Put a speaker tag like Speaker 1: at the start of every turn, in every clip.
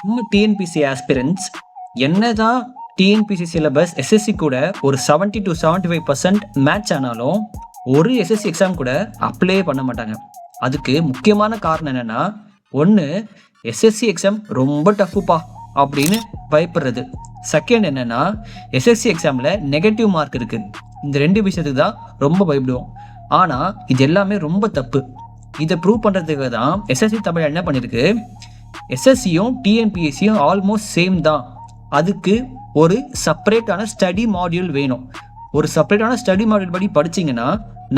Speaker 1: நம்ம TNPSC aspirants என்னதான் TNPSC syllabus SSC கூட ஒரு 70 to 75% மேட்ச் ஆனாலும் ஒரு எஸ்எஸ்சி எக்ஸாம் கூட அப்ளை பண்ண மாட்டாங்க. அதுக்கு முக்கியமான காரணம் என்னன்னா, ஒன்று எஸ்எஸ்சி எக்ஸாம் ரொம்ப டஃப்புப்பா அப்படின்னு பயப்படுறது. செகண்ட் என்னன்னா, எஸ்எஸ்சி எக்ஸாமில் நெகட்டிவ் மார்க் இருக்குது. இந்த 2 விஷயத்துக்கு தான் ரொம்ப பயப்படுவோம். ஆனால் இது எல்லாமே ரொம்ப தப்பு. இதை ப்ரூவ் பண்ணுறதுக்கு தான் எஸ்எஸ்சி தமிழ் என்ன பண்ணியிருக்கு, எஸ்எஸ்சியும் டிஎன்பிஎஸ்சியும் ஆல்மோஸ்ட் சேம் தான். அதுக்கு ஒரு செப்பரேட்டான ஸ்டடி மாடியூல் வேணும். ஒரு செப்பரேட்டான ஸ்டடி மாடியூல் படி படிச்சிங்கன்னா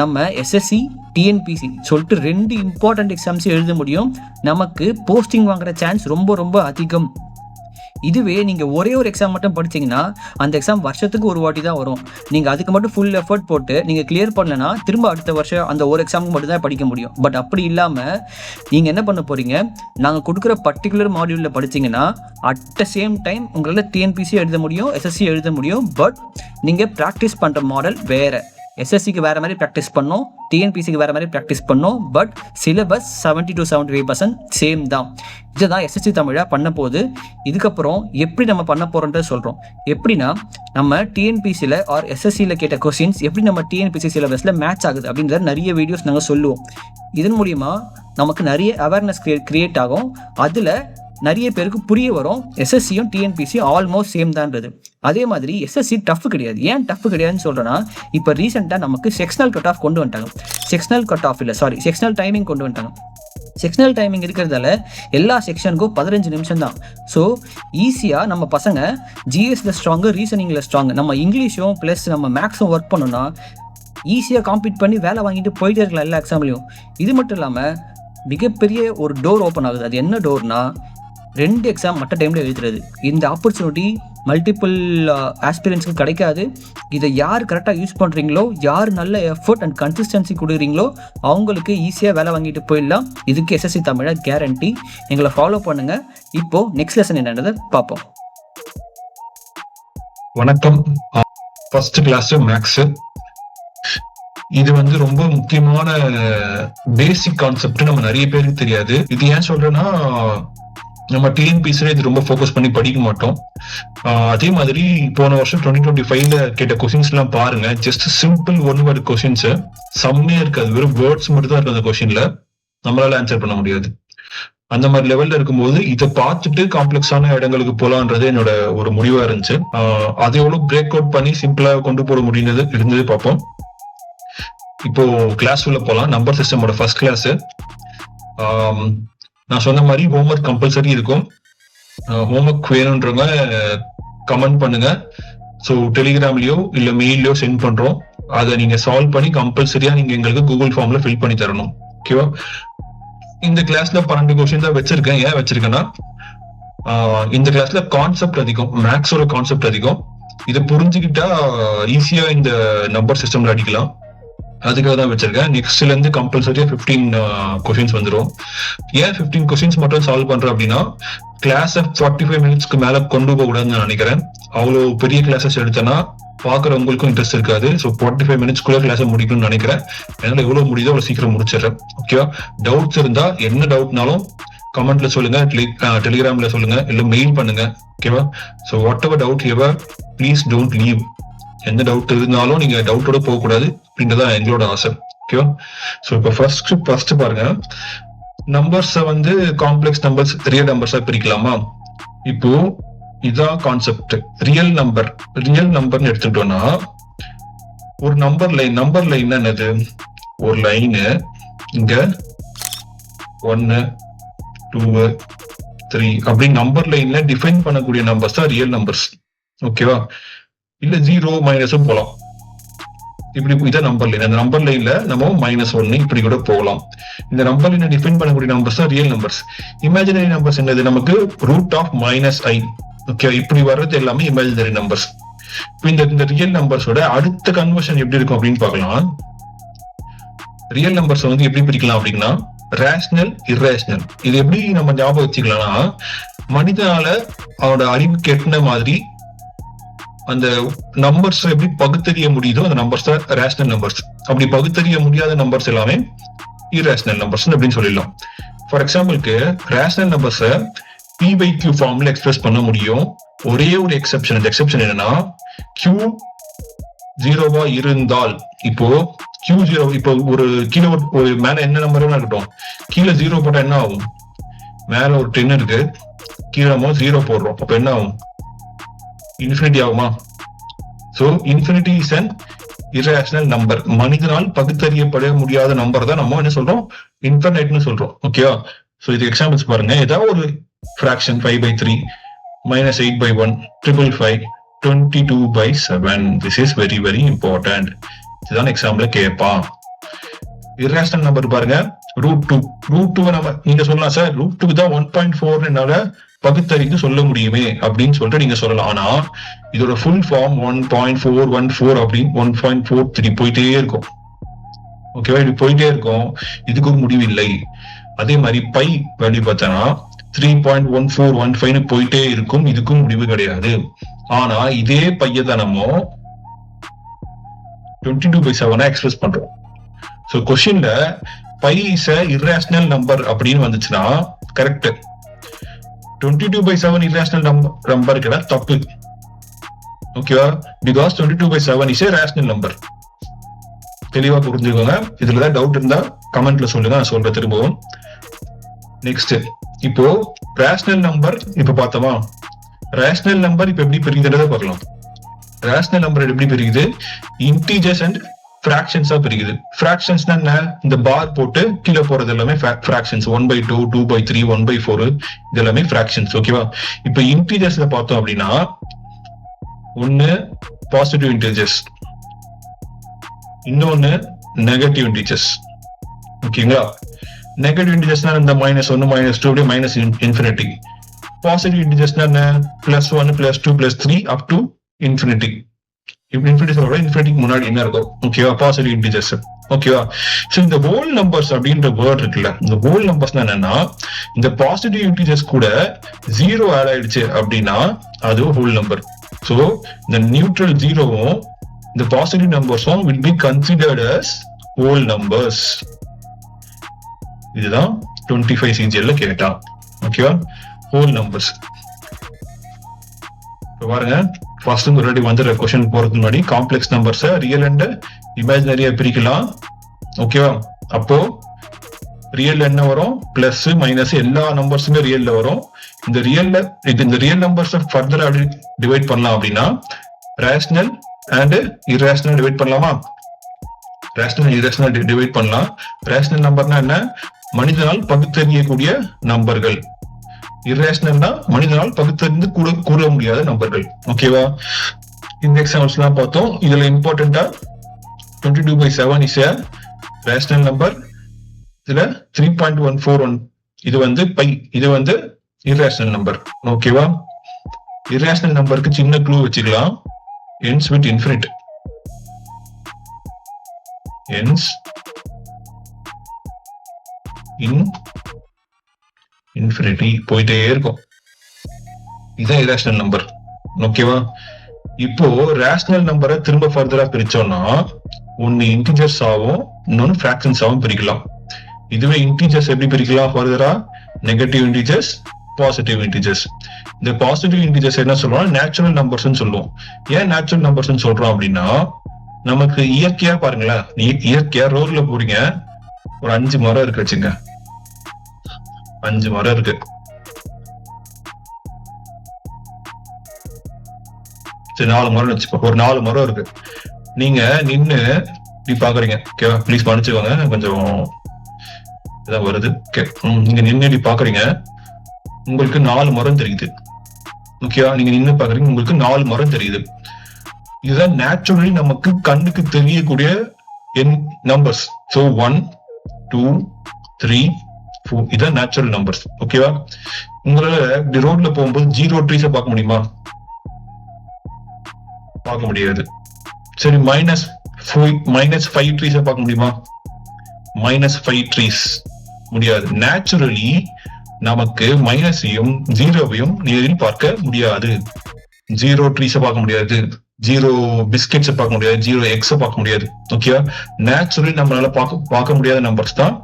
Speaker 1: நம்ம எஸ்எஸ்சி டிஎன்பிசி சொல்லிட்டு 2 இம்பார்ட்டன்ட் எக்ஸாம்ஸ் எழுத முடியும். நமக்கு போஸ்டிங் வாங்குற சான்ஸ் ரொம்ப ரொம்ப அதிகம். இதுவே நீங்கள் ஒரே ஒரு எக்ஸாம் மட்டும் படிச்சிங்கன்னா அந்த எக்ஸாம் வருஷத்துக்கு ஒரு வாட்டி தான் வரும். நீங்கள் அதுக்கு மட்டும் ஃபுல் எஃபர்ட் போட்டு நீங்கள் கிளியர் பண்ணலன்னா திரும்ப அடுத்த வருஷம் அந்த ஒரு எக்ஸாமுக்கு மட்டும் தான் படிக்க முடியும். பட் அப்படி இல்லாமல் நீங்கள் என்ன பண்ண போகிறீங்க, நாங்கள் கொடுக்குற பர்டிகுலர் மாடியூலில் படிச்சிங்கன்னா அட் த சேம் டைம் உங்களால் டிஎன்பிசி எழுத முடியும், எஸ்எஸ்சி எழுத முடியும். பட் நீங்கள் ப்ராக்டிஸ் பண்ணுற மாடல் வேறு. எஸ்எஸ்சிக்கு வேறு மாதிரி ப்ராக்டிஸ் பண்ணோம், டிஎன்பிசிக்கு வேறு மாதிரி ப்ராக்டிஸ் பண்ணோம். பட் சிலபஸ் 70 to 75% சேம் தான். இதுதான் எஸ்எஸ்சி தமிழாக பண்ண போது. இதுக்கப்புறம் எப்படி நம்ம பண்ண போகிறோன்றது சொல்கிறோம். எப்படின்னா, நம்ம டிஎன்பிசியில் ஆர் எஸ்எஸ்சியில் கேட்ட கொஸ்டின்ஸ் எப்படி நம்ம டிஎன்பிசி சிலபஸில் மேட்ச் ஆகுது அப்படின்றத நிறைய வீடியோஸ் நாங்கள் சொல்லுவோம். இதன் மூலிமா நமக்கு நிறைய அவேர்னஸ் கிரியேட் ஆகும். அதில் நிறைய பேருக்கு புரிய வரும் எஸ்எஸ்சியும் டிஎன்பிசியும் ஆல்மோஸ்ட் சேம் தான்றது. அதே மாதிரி எஸ்எஸ்சி டஃப் கிடையாது. ஏன் டஃப் கிடையாதுன்னு சொல்கிறேன்னா, இப்போ ரீசெண்டாக நமக்கு செக்ஷனல் கட் ஆஃப் கொண்டு வந்துட்டாங்க. செக்ஷனல் டைமிங் கொண்டு வந்துட்டாங்க. செக்ஷனல் டைமிங் இருக்கிறதால எல்லா செக்ஷனுக்கும் 15 நிமிஷம் தான். ஸோ ஈஸியாக நம்ம பசங்க ஜிஎஸ்ல ஸ்ட்ராங்கு, ரீசனிங்கில் ஸ்ட்ராங்கு, நம்ம இங்கிலீஷும் ப்ளஸ் நம்ம மேக்ஸும் ஒர்க் பண்ணோன்னா ஈஸியாக காம்பீட் பண்ணி வேலை வாங்கிட்டு போயிட்டே இருக்கலாம் எல்லா எக்ஸாம்லையும். இது மட்டும் இல்லாமல் மிகப்பெரிய ஒரு டோர் ஓப்பன் ஆகுது. அது என்ன டோர்னா, 2 எக்ஸாம் மற்ற டைமில் எழுதுறது. இந்த ஆப்பர்ச்சுனிட்டி மல்டிபிள் ஆஸ்பிரன்ஸ்க்கு கிடைக்காது. இதை யார் கரெக்டாக யூஸ் பண்ணுறீங்களோ, யார் நல்ல எஃபர்ட் அண்ட் கன்சிஸ்டன்சி கொடுக்குறீங்களோ அவங்களுக்கு ஈஸியாக வேலை வாங்கிட்டு போயிடலாம். இதுக்கு எஸ்எஸ்சி தமிழை கேரண்டி. எங்களை ஃபாலோ பண்ணுங்கள். இப்போது நெக்ஸ்ட் லெசன் என்னன்றதை பார்ப்போம்.
Speaker 2: வணக்கம். First class maths. இது ரொம்ப முக்கியமான பேசிக் கான்செப்ட். நம்ம நிறைய பேருக்கு தெரியாது. இது ஏன் சொல்றேன்னா, நம்ம டிஎன்பிசில இது ரொம்ப ஃபோக்கஸ் பண்ணி படிக்க மாட்டோம். அதே மாதிரி போன வருஷம் 2025ல கேட்ட கொஸ்டின்ஸ் எல்லாம் பாருங்க. ஜஸ்ட் சிம்பிள் 1 word கொஸ்டின்ஸ் செம்மையா இருக்காது. வெறும் வேர்ட்ஸ் மட்டும் தான் இருக்கு அந்த கொஸ்டின்ல. நம்மளால ஆன்சர் பண்ண முடியாது. அந்த மாதிரி லெவல்ல இருக்கும்போது இதை பார்த்துட்டு காம்ப்ளெக்ஸான இடங்களுக்கு போலான்றது என்னோட ஒரு முடிவா இருந்துச்சு. அதை எவ்வளவு பிரேக் அவுட் பண்ணி சிம்பிளா கொண்டு போட இருந்தது பார்ப்போம். இப்போ கிளாஸ் உள்ள போலாம். நம்பர் சிஸ்டமோட ஃபர்ஸ்ட் கிளாஸ். நான் சொன்ன மாதிரி ஹோம்ஒர்க் கம்பல்சரி இருக்கும். ஹோம்ஒர்க் வேணுன்றவங்க கமெண்ட் பண்ணுங்க. ஸோ டெலிகிராம்லயோ இல்ல மெயிலையோ சென்ட் பண்றோம். அதை நீங்க சால்வ் பண்ணி கம்பல்சரியா நீங்க எங்களுக்கு கூகுள் ஃபார்ம்ல ஃபில் பண்ணி தரணும். ஓகேவா? இந்த கிளாஸ்ல 12 கொஸ்டின் தான் வச்சிருக்கேன். ஏன் வச்சிருக்கேன்னா, இந்த கிளாஸ்ல கான்செப்ட் அதிகம், மேக்ஸோட கான்செப்ட் அதிகம். இதை புரிஞ்சுக்கிட்டா ஈஸியா இந்த நம்பர் சிஸ்டம்ல அடிக்கலாம். அதுக்காக தான் வச்சிருக்கேன். நெக்ஸ்ட்ல இருந்து கம்பல்சரியா 15 கொஸ்டின்ஸ் வந்துடும். ஏன் 15 கொஸ்டின்ஸ் மட்டும் சால்வ் பண்றேன் அப்படின்னா, கிளாஸ 45 மினிட்ஸ்க்கு மேல கொண்டு போக கூடாதுன்னு நான் நினைக்கிறேன். அவ்வளவு பெரிய கிளாஸஸ் எடுத்தேன்னா பாக்குறவங்களுக்கும் இன்ட்ரெஸ்ட் இருக்காது. ஸோ 45 மினிட்ஸ்க்குள்ள கிளாஸை முடிக்கணும்னு நினைக்கிறேன். என்னால எவ்வளவு முடியுதோ அவ்வளவு சீக்கிரம் முடிச்சிடறேன். ஓகேவா? டவுட்ஸ் இருந்தா என்ன டவுட்னாலும் கமெண்ட்ல சொல்லுங்க, டெலிகிராம்ல சொல்லுங்க, இல்ல மெயில் பண்ணுங்க. ஓகேவா? So what ever doubt ever, please don't leave. எந்த டவுட் இருந்தாலும் நீங்க டவுட்டோட போக கூடாது அப்படின்றதா எங்களோட ஆசை. ஓகேவா? ஸோ இப்போ ஃபர்ஸ்ட் பாருங்க. நம்பர்ஸ் காம்ப்ளெக்ஸ் நம்பர்ஸ், ரியல் நம்பர்ஸா பிரிக்கலாமா? இப்போ இதான் கான்செப்ட். ரியல் நம்பர்னு எடுத்துட்டோம்னா, ஒரு நம்பர் லைன் என்னது? ஒரு லைனு இங்க 1 2 3 அப்படி நம்பர் லைன்ல டிஃபைன் பண்ணக்கூடிய நம்பர்ஸ் தான் ரியல் நம்பர்ஸ். ஓகேவா? இல்ல 0 மைனஸும் போலாம். இப்படி இதான் நம்பர் லைன். அந்த நம்பர் லைன்ல நம்ம -1 இப்படி கூட போகலாம். இந்த நம்பர் லைனை டிஃபைன் பண்ணக்கூடிய நம்பர்ஸ் தான் ரியல் நம்பர்ஸ். இமேஜினரி நம்பர்ஸ் என்னது? நமக்கு √−i. ஓகே, இப்படி வர்றது எல்லாமே இமேஜினரி நம்பர்ஸ். இந்த ரியல் நம்பர்ஸோட அடுத்த கன்வர்ஷன் எப்படி இருக்கும் அப்படின்னு பார்க்கலாம். ரியல் நம்பர்ஸ் எப்படி பிரிக்கலாம் அப்படின்னா, ரேஷனல், இர்ரேஷனல். இது எப்படி நம்ம ஞாபகம் வச்சுக்கலாம்னா, மனிதனால அவனோட அறிவு கெட்டின மாதிரி அந்த நம்பர்ஸ் எப்படி பகுத்தறிய முடியுதோ அந்த நம்பர்ஸ் தான் ரேஷனல் நம்பர்ஸ். அப்படி பகுத்தறிய முடியாத நம்பர்ஸ் எல்லாமே இரேஷனல் நம்பர்ஸ் அப்படின்னு சொல்லிடலாம். ஃபார் எக்ஸாம்பிளுக்கு ரேஷனல் நம்பர்ஸை p/q ஃபார்ம்ல எக்ஸ்பிரஸ் பண்ண முடியும். ஒரே ஒரு எக்ஸெப்ஷன். இந்த எக்ஸெப்ஷன் என்னன்னா q 0வா இருந்தால், இப்போ q0 இப்போ ஒரு கீழே ஒரு மேல என்ன நம்பர் இருக்கட்டும், கீழே 0 போட்டா என்ன ஆகும்? மேல ஒரு 10 இருக்கு, கீழே நம்ம 0 போடுறோம், அப்ப என்ன ஆகும்? இன்ஃபினிட்டி ஆகுமா? So infinity is an irrational number. மனிதனால் பகுத்தறியப்பட முடியாத நம்பர் தான் நம்ம என்ன சொல்றோம்? இன்ஃபினைட்னு சொல்றோம். ஓகேவா? சோ இது எக்ஸாம்பிள்ஸ் பாருங்க. ஏதாவது ஒரு fraction 5/3, -8/1, 555, 22/7. This is very very important. இதுதான் எக்ஸாம்பிள்ல கேட்பான். irrational நம்பர் பாருங்க, √2 நம்ம நீங்க சொல்லலாம் சார் √2 தான் 1.4 என்னால பகுத்தறிந்து சொல்ல முடியுமே அப்படின்னு சொல்லிட்டு நீங்க சொல்லலாம். ஆனா இதோட ஃபுல் ஃபார்ம் 1.414 அப்படின்னு 1.43 போயிட்டே இருக்கும். ஓகேவா? இது போயிட்டே இருக்கும், இதுக்கு ஒரு முடிவு இல்லை. அதே மாதிரி பை வேல்யூ பார்த்தோம்னா 3.1415 போயிட்டே இருக்கும், இதுக்கும் முடிவு கிடையாது. ஆனா இதே பையை தான் நம்ம 22/7 எக்ஸ்பிரஸ் பண்றோம். சோ கொஸ்டின்ல pi is a irrational number அப்படின்னு வந்துச்சுன்னா கரெக்ட். 22/7 irrational நம்பர் கிட்ட தப்பு. ஓகேவா? Because 22/7 is a rational number. தெளிவா புரிஞ்சுக்கோங்க. இதுலதான் டவுட் இருந்தா கமெண்ட்ல சொல்லுங்க, நான் சொல்றேன் திரும்பவும். நெக்ஸ்ட், இப்போ ரேஷனல் நம்பர் இப்ப பார்த்தோமா? ரேஷனல் நம்பர் இப்ப எப்படி பிரிக்குதுன்றத பார்க்கலாம். ரேஷனல் நம்பர் எப்படி பிரிக்குது? Integers and ஃபிராக்ஷன்ஸா பிரிக்குது. ஃபிராக்ஷன்ஸ்னா என்ன? இந்த பார் போட்டு கீழே போறது எல்லாமே ஃபிராக்ஷன்ஸ். 1/2, 2/3, 1/4 இது எல்லாமே ஃபிராக்ஷன்ஸ். ஓகேவா? இப்ப இன்டிஜர்ஸ்ல பார்த்தோம் அப்படின்னா ஒன்னு பாசிட்டிவ் இன்டிஜர்ஸ், இன்னொன்னு நெகட்டிவ் இன்டிஜர்ஸ். ஓகேங்களா? நெகட்டிவ் இன்டிஜர்ஸ்னா இந்த -1, -2 அப்படியே மைனஸ் இன்ஃபினிட்டி. பாசிட்டிவ் இன்டிஜர்ஸ்னா என்ன? +1, +2, +3 அப் டு இன்ஃபினிட்டி. இப்படி இன்ஃபினிட்டி சொல்ற இன்ஃபினிட்டிக்கு முன்னாடி என்ன இருக்கும்? ஓகேவா? Positive integers. ஓகேவா? சோ இந்த ஹோல் நம்பர்ஸ் அப்படின்ற வேர்ட் இருக்குல்ல, இந்த ஹோல் நம்பர்ஸ்னா என்னன்னா இந்த பாசிட்டிவ் இன்டிஜர்ஸ் கூட 0 ஆட் ஆயிடுச்சு அப்படின்னா அது ஹோல் நம்பர். சோ இந்த நியூட்ரல் 0வும் இந்த positive நம்பர்ஸும் will be considered as whole numbers. இதுதான் 25 CGL கேட்டா. ஓகேவா? ஹோல் நம்பர்ஸ் பாருங்க. ஃபர்ஸ்ட் முன்னாடி வந்துடுற கொஸ்டின் போறதுக்கு முன்னாடி காம்ப்ளெக்ஸ் நம்பர்ஸை ரியல் அண்ட் இமேஜினரியா பிரிக்கலாம். ஓகேவா? அப்போ ரியல் என்ன வரும்? பிளஸ் மைனஸ் எல்லா நம்பர்ஸுமே ரியல்ல வரும். இந்த ரியல் நம்பர்ஸ் ஃபர்தரா டிவைட் பண்ணலாம் அப்படின்னா ரேஷனல் அண்ட் irrational டிவைட் பண்ணலாமா? ரேஷனல் irrational டிவைட் பண்ணலாம். ரேஷனல் நம்பர்னா என்ன? மனிதனால் பகுத்தறியக்கூடிய நம்பர்கள். irrationalனா மனிதனால் பகுத்தறிந்து கூற முடியாத நம்பர்கள். ஓகேவா? இந்த எக்ஸாம்பிள்ஸ் எல்லாம் பார்த்தோம். இதுல இம்பார்ட்டன்டா 22/7 இஸ் a ரேஷனல் நம்பர். இதுல 3.141 இது வந்து பை, இது வந்து irrational நம்பர். ஓகேவா? irrational நம்பருக்கு சின்ன க்ளூ வச்சுக்கலாம். ends with infinite. ends in infinity போயிட்டே இருக்கும். இதுதான் irrational நம்பர். ஓகேவா? இப்போ ரேஷனல் நம்பரை திரும்ப ஃபர்தரா பிரிச்சோம்னா ஒன்னு இன்டிஜர்ஸ் ஆகும், இன்னொன்னு ஃபிராக்ஷன்ஸ் ஆகும் பிரிக்கலாம். இதுவே இன்டிஜர்ஸ் எப்படி பிரிக்கலாம் ஃபர்தரா? Negative integers, positive integers. இந்த பாசிட்டிவ் இன்டிஜர்ஸ் என்ன சொல்லுவோம்? நேச்சுரல் நம்பர்ஸ் சொல்லுவோம். ஏன் நேச்சுரல் நம்பர்ஸ் சொல்றோம் அப்படின்னா நமக்கு இயற்கையா பாருங்களேன், இயற்கையா ரோட்ல போறீங்க, ஒரு 5 மரம் இருக்கு வச்சுங்க, 5 மரம் இருக்கு. சரி 4 மரம் வச்சுப்போம், ஒரு 4 மரம் இருக்கு. நீங்க நின்னு இப்படி பாக்குறீங்க. ஓகேவா? ப்ளீஸ் மன்னிச்சுக்கோங்க, கொஞ்சம் இதான் வருது. நீங்க நின்று இப்படி பாக்குறீங்க, உங்களுக்கு 4 மரம் தெரியுது. ஓகேவா? நீங்க நின்று பாக்குறீங்க, உங்களுக்கு 4 மரம் தெரியுது. இதுதான் நேச்சுரலி நமக்கு கண்ணுக்கு தெரியக்கூடிய நம்பர்ஸ். சோ 1, 2, 3, 4 இதான் நேச்சுரல் நம்பர்ஸ். ஓகேவா? உங்களால இப்படி ரோட்ல போகும்போது 0 ட்ரீஸ பார்க்க முடியுமா? பார்க்க முடியாது. சரி -5 ட்ரீஸ பார்க்க முடியுமா? -5 ட்ரீஸ் முடியாது. நேச்சுரலி நமக்கு மைனஸையும் 0வையும் நேரில் பார்க்க முடியாது. 0 ட்ரீஸ பார்க்க முடியாது, 0 பிஸ்கெட்ஸ் பார்க்க முடியாது, 0 எக்ஸ பார்க்க முடியாது. ஓகேவா? நேச்சுரலி நம்மளால பார்க்க முடியாத நம்பர்ஸ் தான்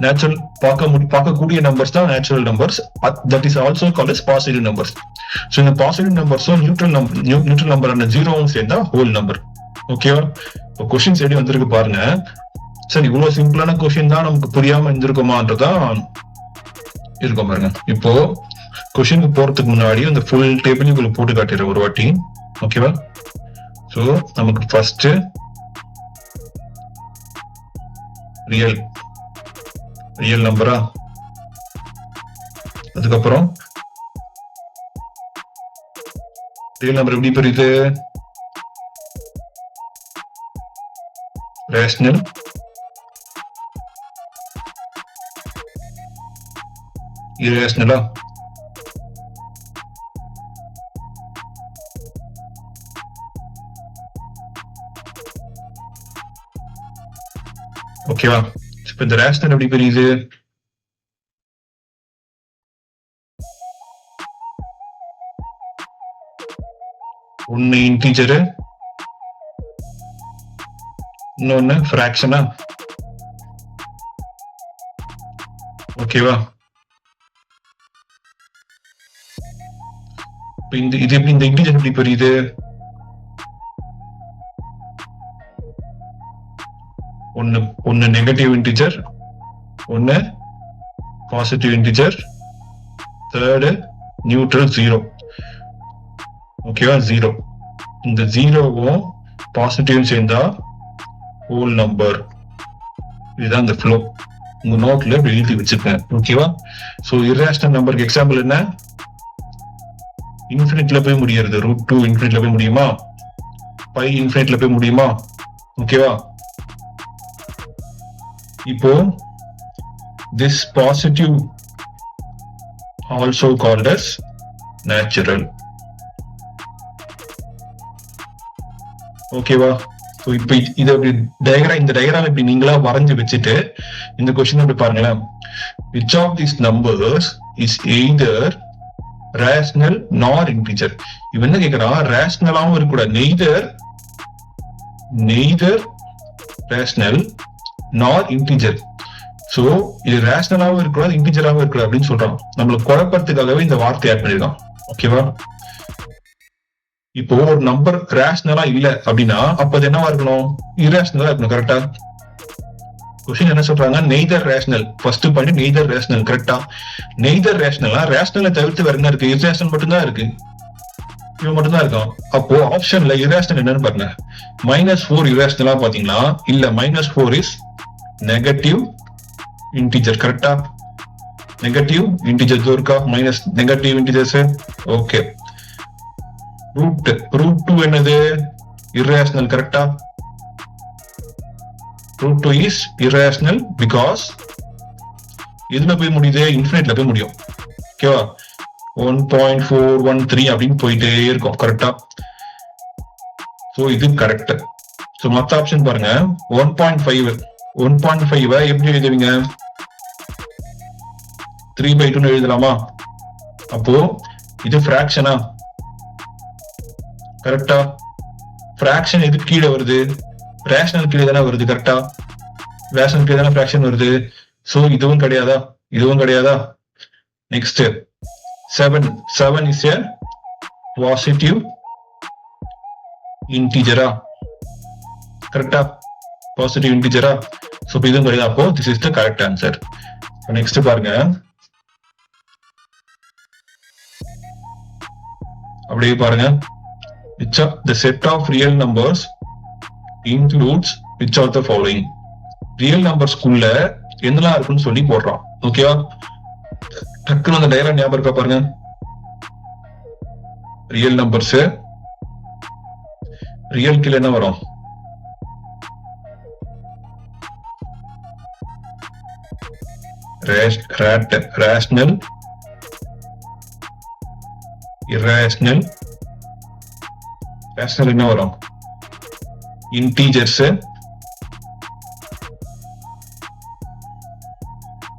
Speaker 2: நேச்சுரல் பார்க்கக்கூடிய நம்பர்ஸ் தான் natural numbers. That is also called as positive numbers. So இந்த பாசிட்டிவ் நம்பர்ஸும் நியூட்ரல் நம்பரான ஜீரோவும் சேர்ந்தா ஹோல் நம்பர். ஓகேவா? இப்போ கொஸ்டின்ஸ் எப்படி வந்திருக்கு பாருங்க. சரி, இவ்வளவு சிம்பிளான கொஸ்டின் தான் நமக்கு புரியாம இருந்திருக்குமான்றதான் இருக்கும் பாருங்க. இப்போ கொஸ்டினுக்கு போறதுக்கு முன்னாடி அந்த ஃபுல் டேபிள் உங்களுக்கு போட்டு காட்டிடுறேன் ஒரு வாட்டி. ஓகேவா? ஸோ நமக்கு ஃபர்ஸ்ட் ரியல் நம்பரா, அதுக்கப்புறம் ரியல் நம்பர் எப்படி புரியுது? ரேஷனல், இரேஷனலா, ஓகேவா? இப்ப இந்த ரேஷனல் எப்படி புரியுது? ஒன்னு இன்டீஜரு, இன்னொன்னு ஃபிராக்ஷனா. ஓகேவா? இது எப்படி இந்த இன்டீஜர் எப்படி புரியுது? ஒன்னு நெகட்டிவ் இன்டிஜர், ஒன்னு positive integer, third neutral zero. ஓகேவா? ஜீரோ. இந்த ஜீரோவும் பாசிட்டிவும் சேர்ந்தா ஹோல் நம்பர். இதுதான் இந்த ஃப்ளோ. உங்க நோட்ல எழுதி வச்சிருக்கேன். ஓகேவா? சோ இரேஷனல் நம்பருக்கு எக்ஸாம்பிள் என்ன? இன்ஃபினிட்ல போய் முடியறது. √2 இன்ஃபினிட்ல போய் முடியுமா? பை இன்ஃபினிட்ல போய் முடியுமா? ஓகேவா? இப்போ this positive also called as natural. ஓகேவா? சோ இப்போ இந்த டயக்ராம் இப்படி நீங்களா வரைஞ்சு வச்சுட்டு இந்த கொஸ்டின் அப்படி பாருங்களேன். which of these numbers is either rational nor integer? இவன் என்ன கேக்குறான்? ரேஷனலாவும் இருக்கக்கூடாது, neither rational nor integer. So இது ரேஷனலாவும் இருக்கக்கூடாது, இன்டிஜராவும் இருக்கக்கூடாது அப்படின்னு சொல்றான். நம்மளுக்கு குழப்பறதுக்காகவே இந்த வார்த்தை ஆட் பண்ணிருக்கான். ஓகேவா? இப்போ ஒரு நம்பர் ரேஷனலா இல்ல அப்படின்னா அப்ப அது என்னவா இருக்கணும்? இரேஷனலா இருக்கணும். கரெக்டா? கொஸ்டின் என்ன சொல்றாங்க? Neither rational. First point neither rational. கரெக்டா? நெய்தர் ரேஷனலா, ரேஷனலை தவிர்த்து வேற என்ன இருக்கு? இரேஷனல் மட்டும்தான் இருக்கு. இவன் மட்டும்தான் இருக்கான். அப்போ ஆப்ஷன்ல இரேஷனல் என்னன்னு பாருங்க. -4 இரேஷனலா பாத்தீங்களா? இல்ல, -4 இஸ் நெகட்டிவ் இன்டிஜர். கரெக்டா? நெகட்டிவ் இன்டிஜர் இருக்கா? Minus negative integers. ஓகே. √2 என்னது? irrational. கரெக்டா? √2 is irrational because இதுல போய் முடியுது, இன்ஃபினிட்ல போய் முடியும். ஓகேவா? 1.413 அப்படின்னு போயிட்டே இருக்கும். கரெக்டா? சோ இது கரெக்ட். சோ மொத்த ஆப்ஷன் பாருங்க. 1.5 எப்படி எழுதுவீங்க? 3/2 எழுதலாமா? அப்போ இது ஃபிராக்ஷனா? கரெக்டா? ஃபிராக்ஷன் எது கீழே வருது? ரேஷனல் கீழே தானே வருது. கரெக்டா? ரேஷனல் கீழே தானே ஃபிராக்ஷன் வருது. சோ இதுவும் கிடையாதா? இதுவும் கிடையாதா? நெக்ஸ்ட் 7 இஸ் a பாசிட்டிவ் இன்டிஜரா? கரெக்டா? பாசிட்டிவ் இன்டிஜரா? சோ இதுவும் கிடையாது. அப்போ this is the correct answer. Next பாருங்க. அப்படியே பாருங்க. the set of real numbers includes which of the following? Real numbers குள்ள என்னெல்லாம் இருக்குன்னு சொல்லி போடுறான். ஓகேவா? டக்குனு அந்த டயக்ராம் ஞாபகம் இருக்கா பாருங்க. ரியல் நம்பர்ஸ், ரியல் கீழ என்ன வரும்? Rational, irrational. ரேஷனல் என்ன வரும்? இன்டீஜர்ஸ்,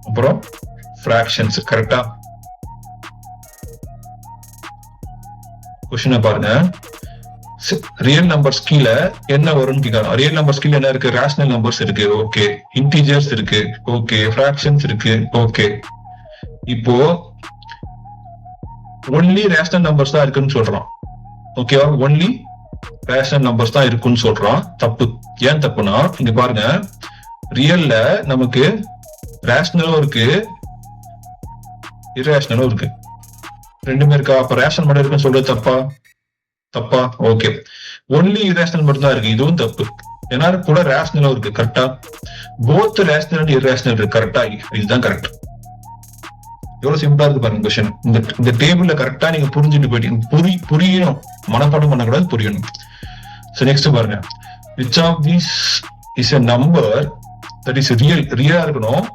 Speaker 2: அப்புறம் ஃபிராக்ஷன்ஸ். கரெக்டா? கொஸ்டினை பாருங்க. ரியல் நம்பர்ஸ் கீழே என்ன வரும்னு கேட்கலாம். ரியல் நம்பர்ஸ் கீழே என்ன இருக்கு? ரேஷனல் நம்பர்ஸ் இருக்கு, ஓகே. இன்டிஜர்ஸ் இருக்கு, ஓகே. ஃபிராக்ஷன்ஸ் இருக்கு, ஓகே. இப்போ ஒன்லி ரேஷனல் நம்பர்ஸ் தான் இருக்குன்னு சொல்றான். ஓகேவா? ஒன்லி ரேஷனல் நம்பர்ஸ் தான் இருக்குன்னு சொல்றான். தப்பு. ஏன் தப்புனா இங்க பாருங்க, ரியல்ல நமக்கு ரேஷனலும் இருக்கு, இரேஷனலும் இருக்கு, ரெண்டுமே இருக்கா? அப்ப ரேஷனல் மட்டும் இருக்குன்னு சொல்றது தப்பா? தப்பா? ஓகே. ஒன்லி இரேஷனல் மட்டும் தான் இருக்கு, இதுவும் தப்பு. ஏன்னா கூட ரேஷனலும் இருக்கு, கரெக்டா? போத் ரேஷனல் அண்ட் இரேஷனல் இருக்கு, கரெக்டா? இதுதான் கரெக்ட். எவ்வளவு சிம்பிளா இருக்கு பாருங்க கொஸ்டின். இந்த டேபிள்ல கரெக்டா நீங்க புரிஞ்சுட்டு போயிட்டீங்க. புரியணும், மனப்பாடம் பண்ணக்கூடாது, புரியணும். சோ நெக்ஸ்ட் பாருங்க, which of these is a number that is ரியலா இருக்கணும்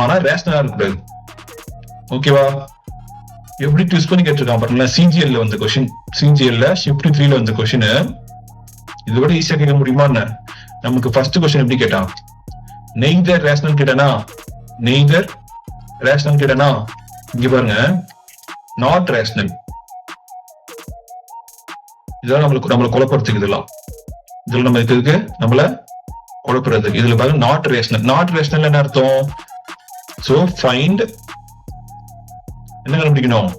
Speaker 2: ஆனா ரேஷனலா இருக்கக்கூடாது. ஓகேவா? எப்படி ட்விஸ்ட் பண்ணி கேட்டிருக்கான் பாருங்களா. சிஜிஎல்ல வந்த கொஸ்டின், சிஜிஎல்ல ஷிஃப்ட் 3ல வந்த கொஸ்டின் இது விட ஈஸியா கேட்க முடியுமா? நமக்கு ஃபர்ஸ்ட் கொஸ்டின் எப்படி கேட்டான்? நெய்தர் ரேஷனல் கேட்டானா, நெய்தர் ரேஷனல் கேட்டானா, இங்க பாருங்க நாட் ரேஷனல். இதெல்லாம் நம்மள குழப்பறதுக்கு, இதெல்லாம் நம்ம இருக்கிறதுக்கு நம்மள குழப்பறது. இதுல பாருங்க நாட் ரேஷனல். நாட் ரேஷனல் என்ன அர்த்தம்? சோ ஃபைண்ட் என்ன கண்டுபிடிக்கணும்?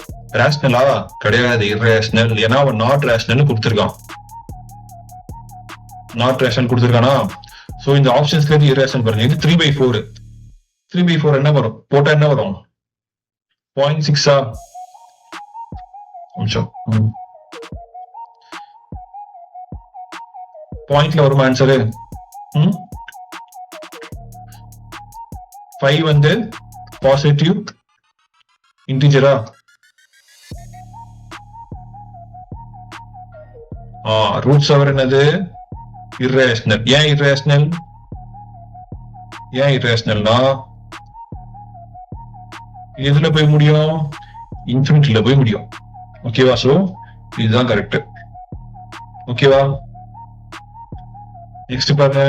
Speaker 2: ரேஷனலா? கிடையாது, இரேஷனல். ஏன்னா அவன் நாட் ரேஷனல் கொடுத்திருக்கான். நாட் ரேஷனல் கொடுத்திருக்கானா? சோ இந்த ஆப்ஷன்ஸ்ல இருந்து இரேஷனல் பாருங்க. இது 3/4. 3/4 என்ன வரும்? போட்டா என்ன வரும்? 0.6 பாயிண்ட்ல வரும் ஆன்சரு. 5 வந்து பாசிட்டிவ் இன்டிஜரா? ரூட் 7 என்னது? இரேஷனல். ஏன் இரேஷனல்? ஏன் இரேஷனல்னா எதுல போய் முடியும்? இன்ஃபினிட்டில போய் முடியும். ஓகேவா? சோ இதுதான் கரெக்ட். ஓகேவா? நெக்ஸ்ட் பாருங்க,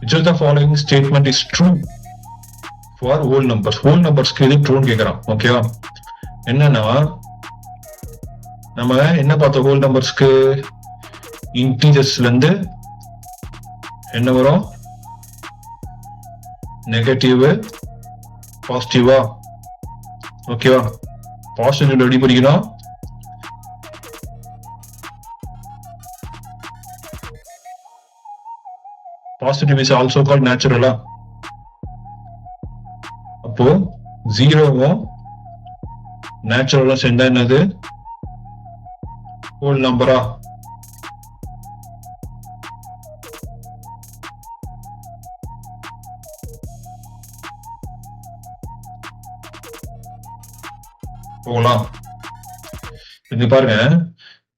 Speaker 2: which of the following statement is true for whole numbers? whole numbers க்கு இது ட்ரூன்னு கேக்குறான். ஓகேவா? என்னன்னா நம்ம என்ன பார்த்தோம்? whole numbersக்கு இன்டிஜர்ஸ்ல இருந்து என்ன வரும்? நெகட்டிவ், பாசிட்டிவா? ஓகேவா? பாசிட்டிவ் எப்படி படிக்கணும்? பாசிட்டிவ் இஸ் ஆல்சோ கால்ட் நேச்சுரலா? அப்போ 0வும் நேச்சுரலும் சேர்ந்தா என்னது? ஹோல் நம்பரா? போகலாம். இது பாருங்க,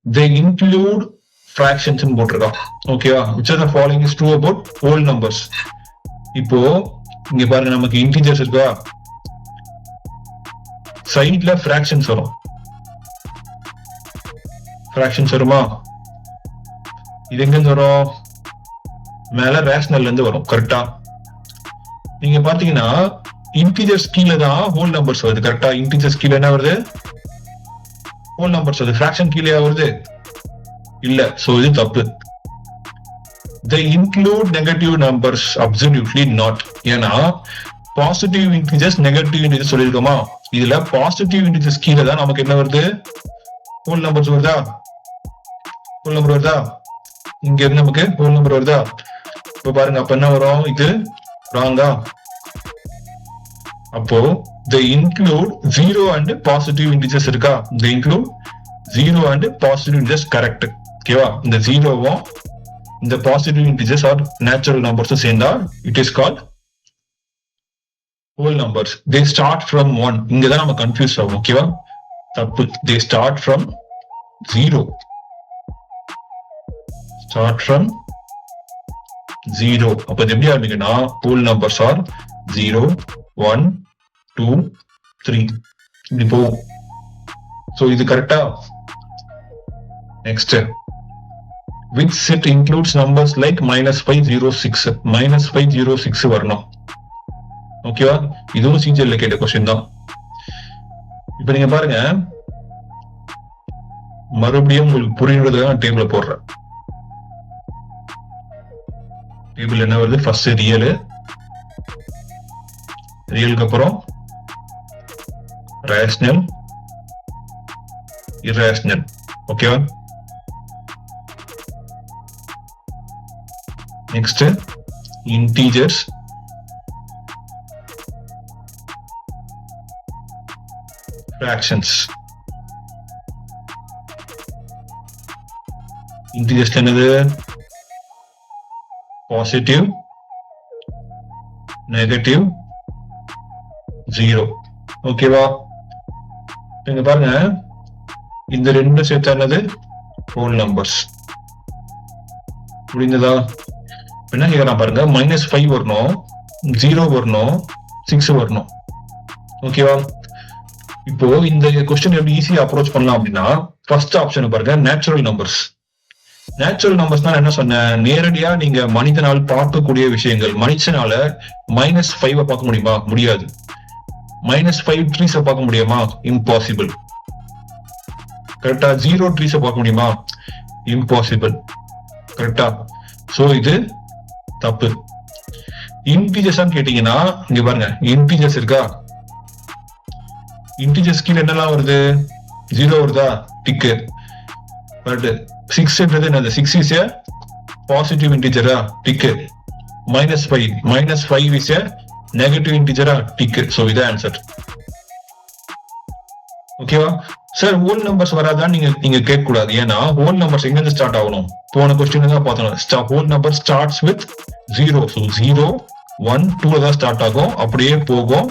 Speaker 2: they include fractions ன்னு போட்டிருக்கான். ஓகேவா? which of the following is true about whole numbers? இப்போ இங்க பாருங்க, நமக்கு இன்டிஜர்ஸ் இருக்கா, சைட்ல fractions வரும். fractions வருமா? இது எங்க இருந்து வரும்? மேல ரேஷனல்ல இருந்து வரும், கரெக்டா? நீங்க பாத்தீங்கன்னா இன்டிஜர்ஸ் கீழே தான் ஹோல் நம்பர்ஸ் வருது, கரெக்டா? இன்டிஜர்ஸ் கீழே என்ன வருது? ஹோல் நம்பர்ஸ் வருது. ஃபிராக்ஷன் கீழே வருது இல்ல. சோ இது தப்பு. they include negative numbers? absolutely not. ஏன்னா பாசிட்டிவ் இன்டிஜர்ஸ், நெகட்டிவ் இன்டிஜர்ஸ் சொல்லிருக்கோமா? இதுல பாசிட்டிவ் இன்டிஜர்ஸ் கீழே தான் நமக்கு என்ன வருது? ஹோல் நம்பர்ஸ் வருதா? ஹோல் நம்பர் வருதா? இங்க இருந்து நமக்கு ஹோல் நம்பர் வருதா? இப்ப பாருங்க, அப்ப என்ன வரும்? இது ராங்கா? அப்போ they include 0 and positive integers இருக்கா? they include 0 and positive integers, correct. ஓகேவா? இந்த 0வும் இந்த positive integers or natural numbers சேர்ந்தா it is called whole numbers. they start from 1. இங்கதான் நம்ம கன்ஃபியூஸ் ஆகும். ஓகேவா? தப்பு. they start from 0. start from 0. அப்ப இது எப்படி ஆரம்பிக்குன்னா whole numbers are 0, 1, 2, 3 இப்படி போகும். சோ இது கரெக்டா? Next, which set includes numbers like -506? -506 வரணும். ஓகேவா? இதுவும் சிஜிஎல்ல கேட்ட क्वेश्चन தான். இப்ப நீங்க பாருங்க, மறுபடியும் உங்களுக்கு புரியுறதுக்காக நான் டேபிள போடுறேன். டேபிள் என்ன வருது? ஃபர்ஸ்ட் ரியலுக்கு அப்புறம் ரேஷனல், irrational. ஓகேவா? Next integers, fractions. integers என்னது? Positive, negative, 0. ஓகேவா? இங்க பாருங்க, இந்த ரெண்டு சேர்த்து என்னது? Whole numbers. புரியுதா? என்ன கேக்குறான் பாருங்க, -5 வரணும், 0 வரணும், 6 வரணும். ஓகேவா? இப்போ இந்த கொஸ்டின் எப்படி ஈஸியா அப்ரோச் பண்ணலாம் அப்படின்னா, ஃபர்ஸ்ட் ஆப்ஷன் பாருங்க, நேச்சுரல் நம்பர்ஸ். நேச்சுரல் நம்பர்ஸ்னா என்ன சொன்னேன்? நேரடியா நீங்க மனிதனால் பார்க்கக்கூடிய விஷயங்கள். மனுஷனால -5 பார்க்க முடியுமா? முடியாது. -5 ட்ரீஸ பார்க்க முடியுமா? இம்பாசிபிள். கரெக்டா? 0 ட்ரீஸ பார்க்க முடியுமா? இம்பாசிபிள். கரெக்டா? சோ இது தப்பு. இன்டிஜர்ஸ் கேட்டீங்கன்னா இங்க பாருங்க, இன்டிஜர்ஸ் இருக்கா? இன்டிஜர்ஸ் கீழே என்னெல்லாம் வருது? 0 வருதா? டிக்கு. பட் 6ன்றது என்னது? 6 இஸ் a பாசிட்டிவ் இன்டிஜரா? டிக்கு. -5 இஸ் a நெகட்டிவ் இன்டிஜரா? டிக்கு. சோ இதான் ஆன்சர். ஓகேவா சார்? ஹோல் நம்பர்ஸ் வராதான் நீங்க கேட்க கூடாது. ஏன்னா ஹோல் நம்பர்ஸ் எங்க இருந்து ஸ்டார்ட் ஆகணும்? போன கொஸ்டின் தான் பார்த்தோம். Whole number starts with 0. So 0, 1, 2 தான் ஸ்டார்ட் ஆகும், அப்படியே போகும்.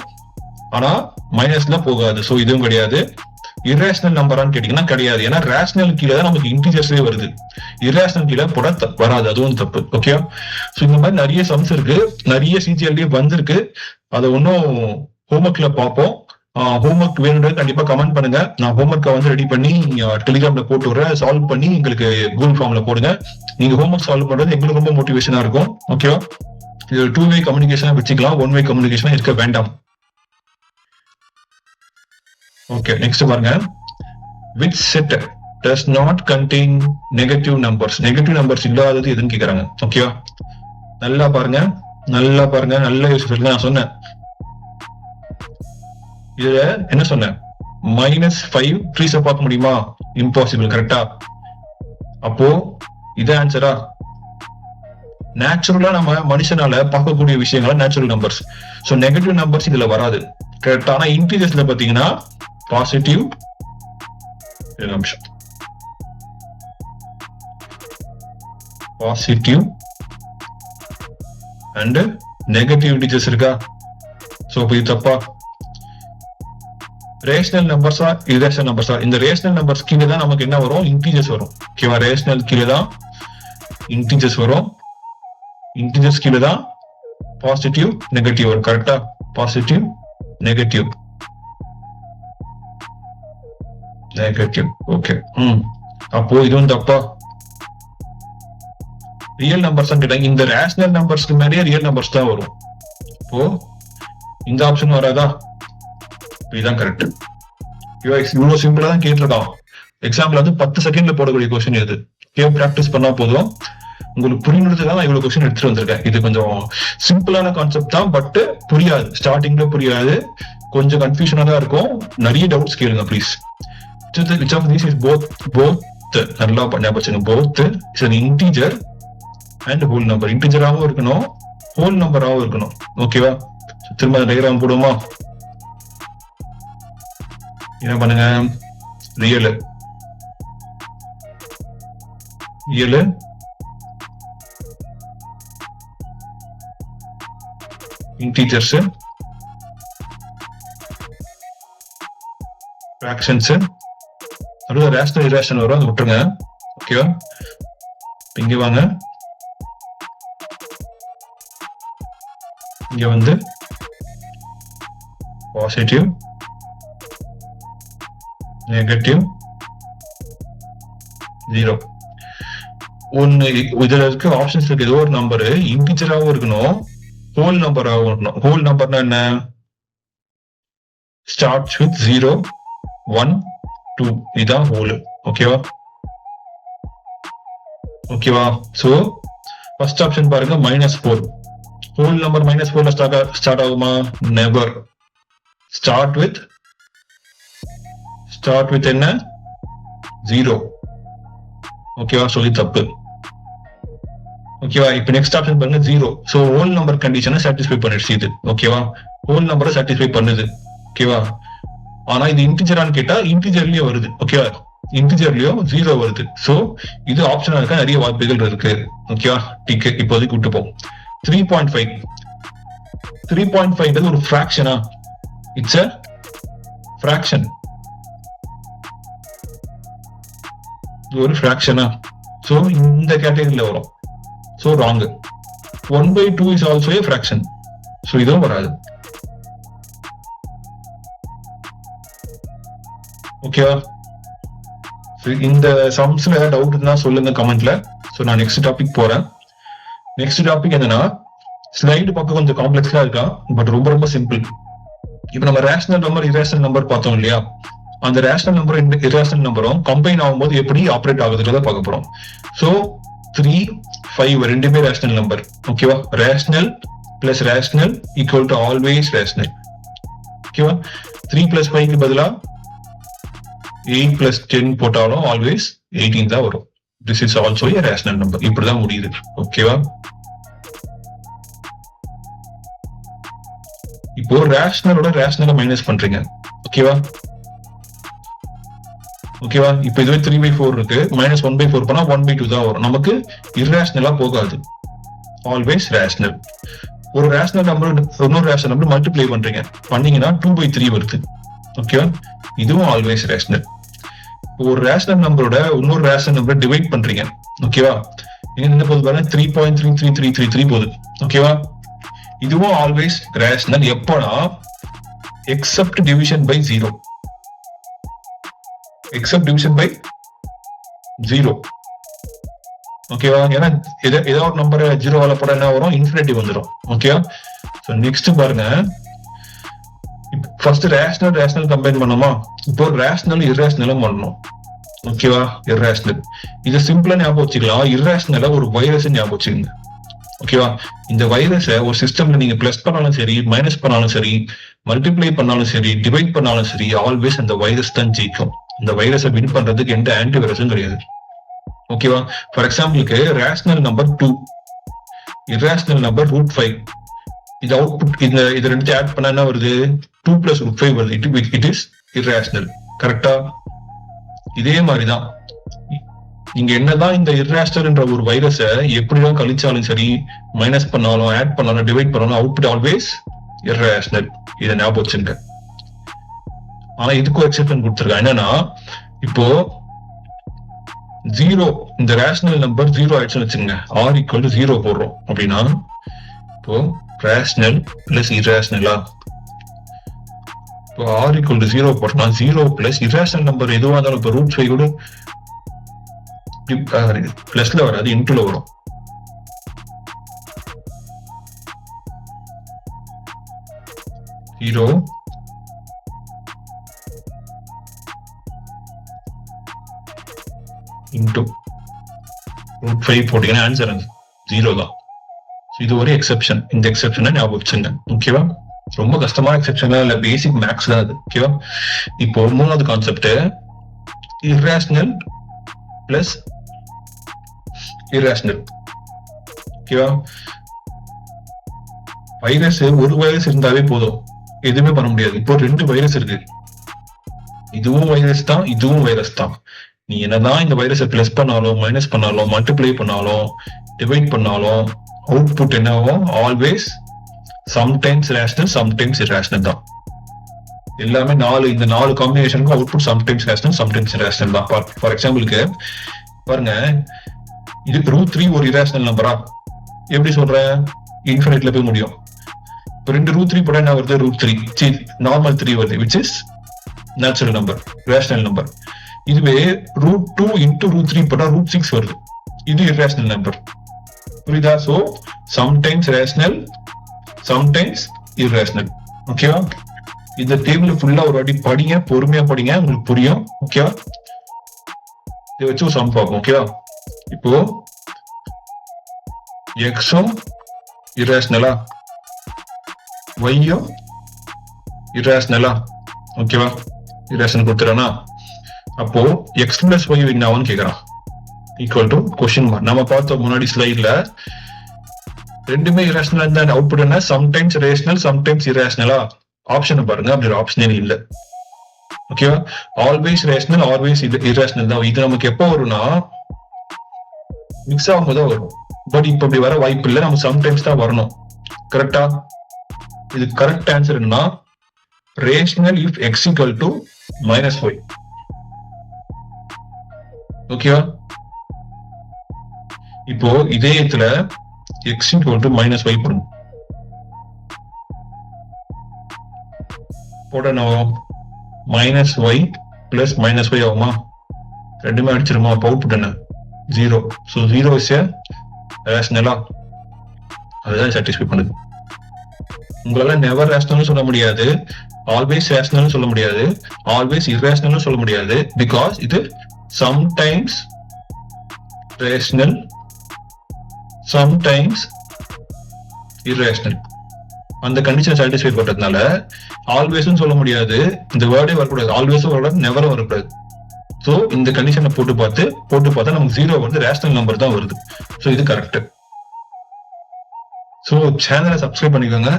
Speaker 2: ஆனா மைனஸ்ல போகாது. ஸோ இதுவும் கிடையாது. இரேஷனல் நம்பரான்னு கேட்டீங்கன்னா கிடையாது. ஏன்னா ரேஷனல் கீழே தான் நமக்கு இன்டிஜர்ஸே வருது. இரேஷனல் கீழே போட வராது. அதுவும் தப்பு. ஓகே. ஸோ இந்த மாதிரி நிறைய சம்ஸ் இருக்கு, நிறைய சிஜிஎல்டி வந்திருக்கு. அதை ஒன்னும் ஹோம்ஒர்க்ல பார்ப்போம். ஹோம்ஒர்க் வேணுன்றது கண்டிப்பா கமெண்ட் பண்ணுங்க. நான் ஹோம்ஒர்க்கை வந்து ரெடி பண்ணி டெலிகிராம்ல போட்டு விடுறேன். சால்வ் பண்ணி எங்களுக்கு கூகுள் ஃபார்ம்ல போடுங்க. நீங்க ஹோம்ஒர்க் சால்வ் பண்றது எங்களுக்கு ரொம்ப மோட்டிவேஷனா இருக்கும். ஓகேவா? இது 2-வே கம்யூனிகேஷனா வச்சுக்கலாம், 1-வே கம்யூனிகேஷனா இருக்க வேண்டாம். ஓகே, நெக்ஸ்ட் பாருங்க. which set does not contain negative numbers? Negative numbers இல்லாதது எதுன்னு கேக்குறாங்க. ஓகேவா? நல்லா பாருங்க, நல்லா பாருங்க, நல்ல யோசிச்சு. நான் சொன்னேன் இதுல என்ன சொன்னேன்? -5 ட்ரீஸ பார்க்க முடியுமா? இம்பாசிபிள். கரெக்டா? அப்போ இது ஆன்சரா? நேச்சுரலா நம்ம மனுஷனால பார்க்கக்கூடிய விஷயங்கள natural numbers. So negative numbers இதுல வராது. கரெக்டா? ஆனா இன்டிஜர்ஸ்ல பாத்தீங்கன்னா positive, positive and negative integers இருக்கா? சோ இது தப்பா? ரேஷனல் நம்பர்ஸா இரேஷனல் நம்பர்ஸா? இந்த ரேஷனல் நம்பர்ஸ் கீழே தான் நமக்கு என்ன வரும்? இன்டிஜர்ஸ் வரும். ஓகேவா? ரேஷனல் கீழே தான் இன்டிஜர்ஸ் வரும். இன்டிஜர்ஸ் கீழே தான் பாசிட்டிவ், நெகட்டிவ் வரும். கரெக்டா? Positive, negative, negative. ஓகே. அப்போ இதுவும் தப்பா? ரியல் நம்பர்ஸ் கேட்டாங்க. இந்த ரேஷனல் நம்பர்ஸ்க்கு மேலேயே ரியல் நம்பர்ஸ் தான் வரும். இப்போ இந்த ஆப்ஷன் வராதா? இதுதான் கரெக்ட். இவ்வளவு சிம்பிளா தான் கேட்டிருக்கான். எக்ஸாம்பிள் வந்து 10 செகண்ட்ல போடக்கூடிய கொஸ்டின் இது. பிராக்டிஸ் பண்ணா போதும். உங்களுக்கு புரியுறதுக்காக நான் இவ்வளவு கொஸ்டின் எடுத்துட்டு வந்திருக்கேன். இது கொஞ்சம் சிம்பிளான கான்செப்ட் தான், பட் புரியாது. ஸ்டார்டிங்ல புரியாது, கொஞ்சம் கன்ஃபியூஷனா தான் இருக்கும். நிறைய டவுட்ஸ் கேளுங்க please. Which of these is both நல்லா ஞாபகம். both is an integer and whole number. இன்டிஜராகவும் இருக்கணும், ஹோல் நம்பராகவும் இருக்கணும். ஓகேவா? திரும்ப டயக்ராம் போடுவோமா? என்ன பண்ணுங்க? ரியல் இன்டிஜர்ஸ், ஃபிராக்ஷன்ஸ், அடுத்து ரேஷனல் இரேஷனல் வரும், அது விட்டுருங்க. ஓகேவா? இங்க வாங்க. இங்க வந்து பாசிட்டிவ், நெகட்டிவ், 0. ஒன்னு இதுல இருக்க ஆப்ஷன்ஸ் இருக்கு. ஏதோ ஒரு நம்பர் இன்டிஜராகவும் இருக்கணும், ஹோல் நம்பராகவும் இருக்கணும். ஹோல் நம்பர்னா என்ன? Starts with 0, 1, 2. இதான் ஹோல். ஓகேவா? ஓகேவா? சோ ஃபர்ஸ்ட் ஆப்ஷன் பாருங்க -4. ஹோல் நம்பர் -4ல ஸ்டார்ட் ஆகுமா? நெவர். ஸ்டார்ட் வித் என்ன? 0. ஓகேவா? சொல்லி தப்பு. ஓகேவா? இப்ப நெக்ஸ்ட் ஆப்ஷன் பாருங்க 0. சோ ஹோல் நம்பர் கண்டிஷனை சாட்டிஸ்ஃபை பண்ணிடுச்சு இது. ஓகேவா? ஹோல் நம்பரை சாட்டிஸ்ஃபை பண்ணுது. ஓகேவா? ஆனா இது இன்டிஜரான்னு கேட்டா இன்டிஜர்லயே வருது. ஓகேவா? இன்டிஜர்லயும் 0 வருது. சோ இது ஆப்ஷனா இருக்க நிறைய வாய்ப்புகள் இருக்கு. ஓகேவா? டிக் இப்போதைக்கு விட்டுப்போம். 3.5. 3.5 ஒரு ஃபிராக்ஷனா? It's a fraction. இது ஒரு ஃபிராக்ஷனா? சோ இந்த கேட்டகரியில வரும். So wrong. 1/2 is also a fraction. So இதுவும் வராது. ஓகேவா? இந்த சம்ஸ்ல டவுட் இருந்தா சொல்லுங்க கமெண்ட்ல. சோ நான் நெக்ஸ்ட் டாபிக் போறேன். நெக்ஸ்ட் டாபிக் என்னன்னா, ஸ்லைடு பக்கம் கொஞ்சம் காம்ப்ளெக்ஸா இருக்கா, பட் ரொம்ப ரொம்ப சிம்பிள். இப்ப நம்ம ரேஷனல் நம்பர், இரேஷனல் நம்பர் பார்த்தோம் இல்லையா? அந்த ரேஷனல் நம்பரும் இரேஷனல் நம்பரும் கம்பைன் ஆகும்போது எப்படி ஆப்ரேட் ஆகுதுன்றத பார்க்க போறோம். சோ 3, 5 ரெண்டுமே ரேஷனல் நம்பர். ஓகேவா? Rational plus rational equal to always rational. ஓகேவா? 3 + 5க்கு பதிலா 8 + 10 போட்டாலும் ஆல்வேஸ் 18 தான் வரும். This is also a rational number. இப்படிதான் முடியுது. ஓகேவா? இப்போ ரேஷனலோட ரேஷனலை மைனஸ் பண்றீங்க. ஓகேவா? ஓகேவா? இப்ப இதுவே 3/4 இருக்கு. -1/4 பண்ணா 1/2 தான் வரும். நமக்கு இரேஷனலா போகாது. Always rational. ஒரு ரேஷனல் நம்பர் இன்னொரு ரேஷனல் நம்பர் மல்டிப்ளை பண்றீங்க. பண்ணீங்கன்னா 2/3 வருது. ஓகேவா? இதுவும் ஆல்வேஸ் ரேஷனல். ஒரு ரேஷனல் நம்பரோட இன்னொரு ரேஷனல் நம்பர் டிவைட் பண்றீங்க. ஓகேவா? என்ன போகுது பாருங்க, 3.33333 போகுது. ஓகேவா? இதுவும் ஆல்வேஸ் ரேஷனல். எப்போனா except division by 0. Except division by 0. ஓகேவா? ஏன்னா ஏதாவது ஒரு நம்பர் 0 போட என்ன வரும்? இன்ஃபினிட்டி வந்துடும். ஓகேவா? சோ நெக்ஸ்ட் பாருங்க, ஃபர்ஸ்ட் ரேஷனல் கம்பைன் பண்ணோமா? இப்போ ரேஷனல் இரேஷனலும் பண்ணணும். ஓகேவா? இரேஷனல் இது சிம்பிளா ஞாபகம் வச்சுக்கலாம். இரேஷனல ஒரு வைரஸ் ஞாபகம் வச்சுக்கோங்க. ஓகேவா? இந்த வைரஸை ஒரு சிஸ்டம்ல நீங்க பிளஸ் பண்ணாலும் சரி, மைனஸ் பண்ணாலும் சரி, மல்டிப்ளை பண்ணாலும் சரி, டிவைட் பண்ணாலும் சரி, ஆல்வேஸ் அந்த வைரஸ் தான் ஜெயிக்கும். இந்த வைரஸை வின் பண்றதுக்கு எந்த ஆன்டி வைரஸும் கிடையாது. ஓகேவா? ஃபார் எக்ஸாம்பிளுக்கு ரேஷனல் நம்பர் 2, இரேஷனல் நம்பர் √5. இது அவுட்புட் இது ரெண்டு ஆட் பண்ணா என்ன வருது? 2 + √5 வருது. It is irrational. கரெக்டா? இதே மாதிரிதான் நீங்க என்னதான் இந்த இரேஷனல்ன்ற ஒரு வைரஸை எப்படிதான் கழிச்சாலும் சரி, மைனஸ் பண்ணாலும், ஆட் பண்ணாலும், டிவைட் பண்ணாலும், அவுட்புட் ஆல்வேஸ் இரேஷனல். இதை ஞாபகம் வச்சுங்க. ஆனா இதுக்கும் எக்ஸெப்ஷன் கொடுத்துருக்கேன். என்னன்னா, இப்போ 0 இந்த ரேஷனல் நம்பர் 0 ஆயிடுச்சுன்னு வச்சுங்க, R = 0 போடுறோம் அப்படின்னா, இப்போ ரேஷனல் பிளஸ் இரேஷனலா? இப்போ R = 0 போட்டோம்னா 0 பிளஸ் இரேஷனல் நம்பர் எதுவாக இருந்தாலும், இப்போ √5 கூட பிளஸ்ல வராது, இன்டுல வரும். ஜீரோ இன்டு √5 போட்டீங்கன்னா ஆன்சர் 0 தான். இது ஒரு எக்ஸெப்ஷன். இந்த எக்ஸெப்ஷனை ஞாபகம் வச்சுங்க. ஓகேவா? ரொம்ப கஷ்டமான எக்ஸெப்ஷன் இல்ல, பேசிக் மேக்ஸ் தான் அது. ஓகேவா? இப்போ மூணாவது கான்செப்ட், இரேஷனல் பிளஸ் இரேஷனல். ஓகேவா? வைரஸ் ஒரு வைரஸ் இருந்தாவே போதும், எதுவுமே பண்ண முடியாது. இப்போ 2 வைரஸ் இருக்கு. இதுவும் வைரஸ் தான், இதுவும் வைரஸ் தான். நீ என்னதான் இந்த வைரஸை பிளஸ் பண்ணாலும், மைனஸ் பண்ணாலும், மல்டிப்ளை பண்ணாலும், டிவைட் பண்ணாலும், அவுட்புட் என்னவும் always sometimes rational, sometimes irrational தான். எல்லாமே இந்த 4 காம்பினேஷனுக்கும் output sometimes rational, sometimes irrational தான். ஃபார் எக்ஸாம்பிளுக்கு பாருங்க, இது √3 ஒரு இரேஷனல் நம்பரா? எப்படி சொல்றேன்? இன்ஃபினிட்ல போய் முடியும். இப்போ 2 √3 போட என்ன வருது? √3 நார்மல் 3 வருது, which is natural number, rational number. இதுவே √2 × √3 போட்டா √6 வருது. இது இரேஷனல் நம்பர். புரியுதா? So sometimes rational, sometimes irrational. ஓகேவா? இந்த டேபிள் ஃபுல்லா ஒரு வாட்டி படிங்க, பொறுமையா படிங்க, உங்களுக்கு புரியும். ஓகேவா? இதை வச்சு ஒரு சம் பார்ப்போம். ஓகேவா? இப்போ எக்ஸும் இரேஷனலா, ஒய்யும் இரேஷனலா. ஓகேவா? இரேஷனல் கொடுத்துறானா, அப்போ எக்ஸ் பிளஸ் ஒய் என்னன்னு கேக்குறான். Equal to question mark. நம்ம பார்த்தோம் முன்னாடி ஸ்லைட்ல ரெண்டுமே இரேஷனல் இருந்தா அவுட்புட் என்ன? சம்டைம்ஸ் ரேஷனல், சம்டைம்ஸ் இரேஷனலா. ஆப்ஷனை பாருங்க, அப்படி ஒரு ஆப்ஷனே இல்ல. ஓகேவா? ஆல்வேஸ் ரேஷனல், ஆல்வேஸ் இரேஷனல் தான். இது நமக்கு எப்போ வரும்னா மிக்ஸ் ஆகும்போது தான் வரும். பட் இப்ப அப்படி வர வாய்ப்பு இல்லை, நம்ம சம்டைம்ஸ் தான் வரணும். கரெக்டா? இது கரெக்ட் ஆன்சர் என்னன்னா rational if X equal to minus Y. ஓகேவா? இப்போ இதே இடத்துல X equal to minus Y போடணும். போடணும் minus Y plus minus Y ஆகுமா? ரெண்டுமே அடிச்சிருமா? அவுட்புட் என்ன? 0. ஸோ 0 இஸ் ரேஷனலா? அதுதான் சாட்டிஸ்ஃபை பண்ணுது. உங்களால நெவர் ரேஷனல் சொல்ல முடியாது, ஆல்வேஸ் ரேஷனல் சொல்ல முடியாது, ஆல்வேஸ் இரேஷனல் சொல்ல முடியாது. பிகாஸ் இது சம்டைம்ஸ் ரேஷனல், சம்டைம்ஸ் இரேஷனல். அந்த கண்டிஷன் சாட்டிஸ்ஃபை பண்றதுனால ஆல்வேஸும் சொல்ல முடியாது, இந்த வேர்டே வரக்கூடாது, ஆல்வேஸும் வரக்கூடாது, நெவரும் வரக்கூடாது. ஸோ இந்த கண்டிஷனை போட்டு பார்த்தா நமக்கு 0 வந்து ரேஷனல் நம்பர் தான் வருது. ஸோ இது கரெக்ட். ஸோ சேனலை சப்ஸ்கிரைப் பண்ணிக்கோங்க.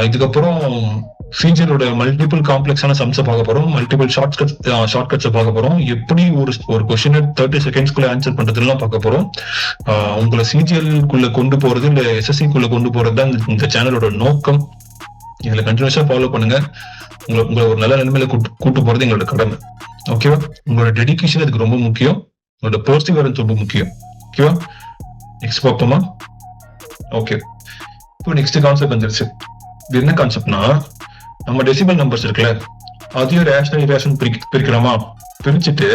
Speaker 2: இதுக்கப்புறம் ஃபீச்சரோட மல்டிபிள் காம்ப்ளெக்ஸான சம்ஸை பார்க்க போறோம், மல்டிபிள் ஷார்ட்கட்ஸை பார்க்க போறோம், எப்படி ஒரு கொஸ்டினை 30 செகண்ட்ஸ்குள்ள ஆன்சர் பண்றதுலாம் பார்க்க போறோம். உங்களை சிஜிஎல்குள்ள கொண்டு போறது இல்ல எஸ்எஸ்சிக்குள்ள கொண்டு போறது தான் இந்த சேனலோட நோக்கம். இதுல கண்டினியூஸா ஃபாலோ பண்ணுங்க. உங்களை ஒரு நல்ல நிலைமையில கூட்டு போறது எங்களோட கடமை. ஓகேவா? உங்களோட டெடிகேஷன் அதுக்கு ரொம்ப முக்கியம், உங்களோட பெர்சிவரன்ஸ் ரொம்ப முக்கியம். ஓகேவா? நெக்ஸ்ட் பார்ப்போமா? ஓகே, இப்போ நெக்ஸ்ட் கான்செப்ட் வந்துருச்சு. இது என்ன கான்செப்ட்னா, நம்ம டெசிமல் நம்பர்ஸ் இருக்குல்ல, அதையும் ரேஷனல் இரேஷனல் பிரிக்கிறோமா? பிரிச்சுட்டு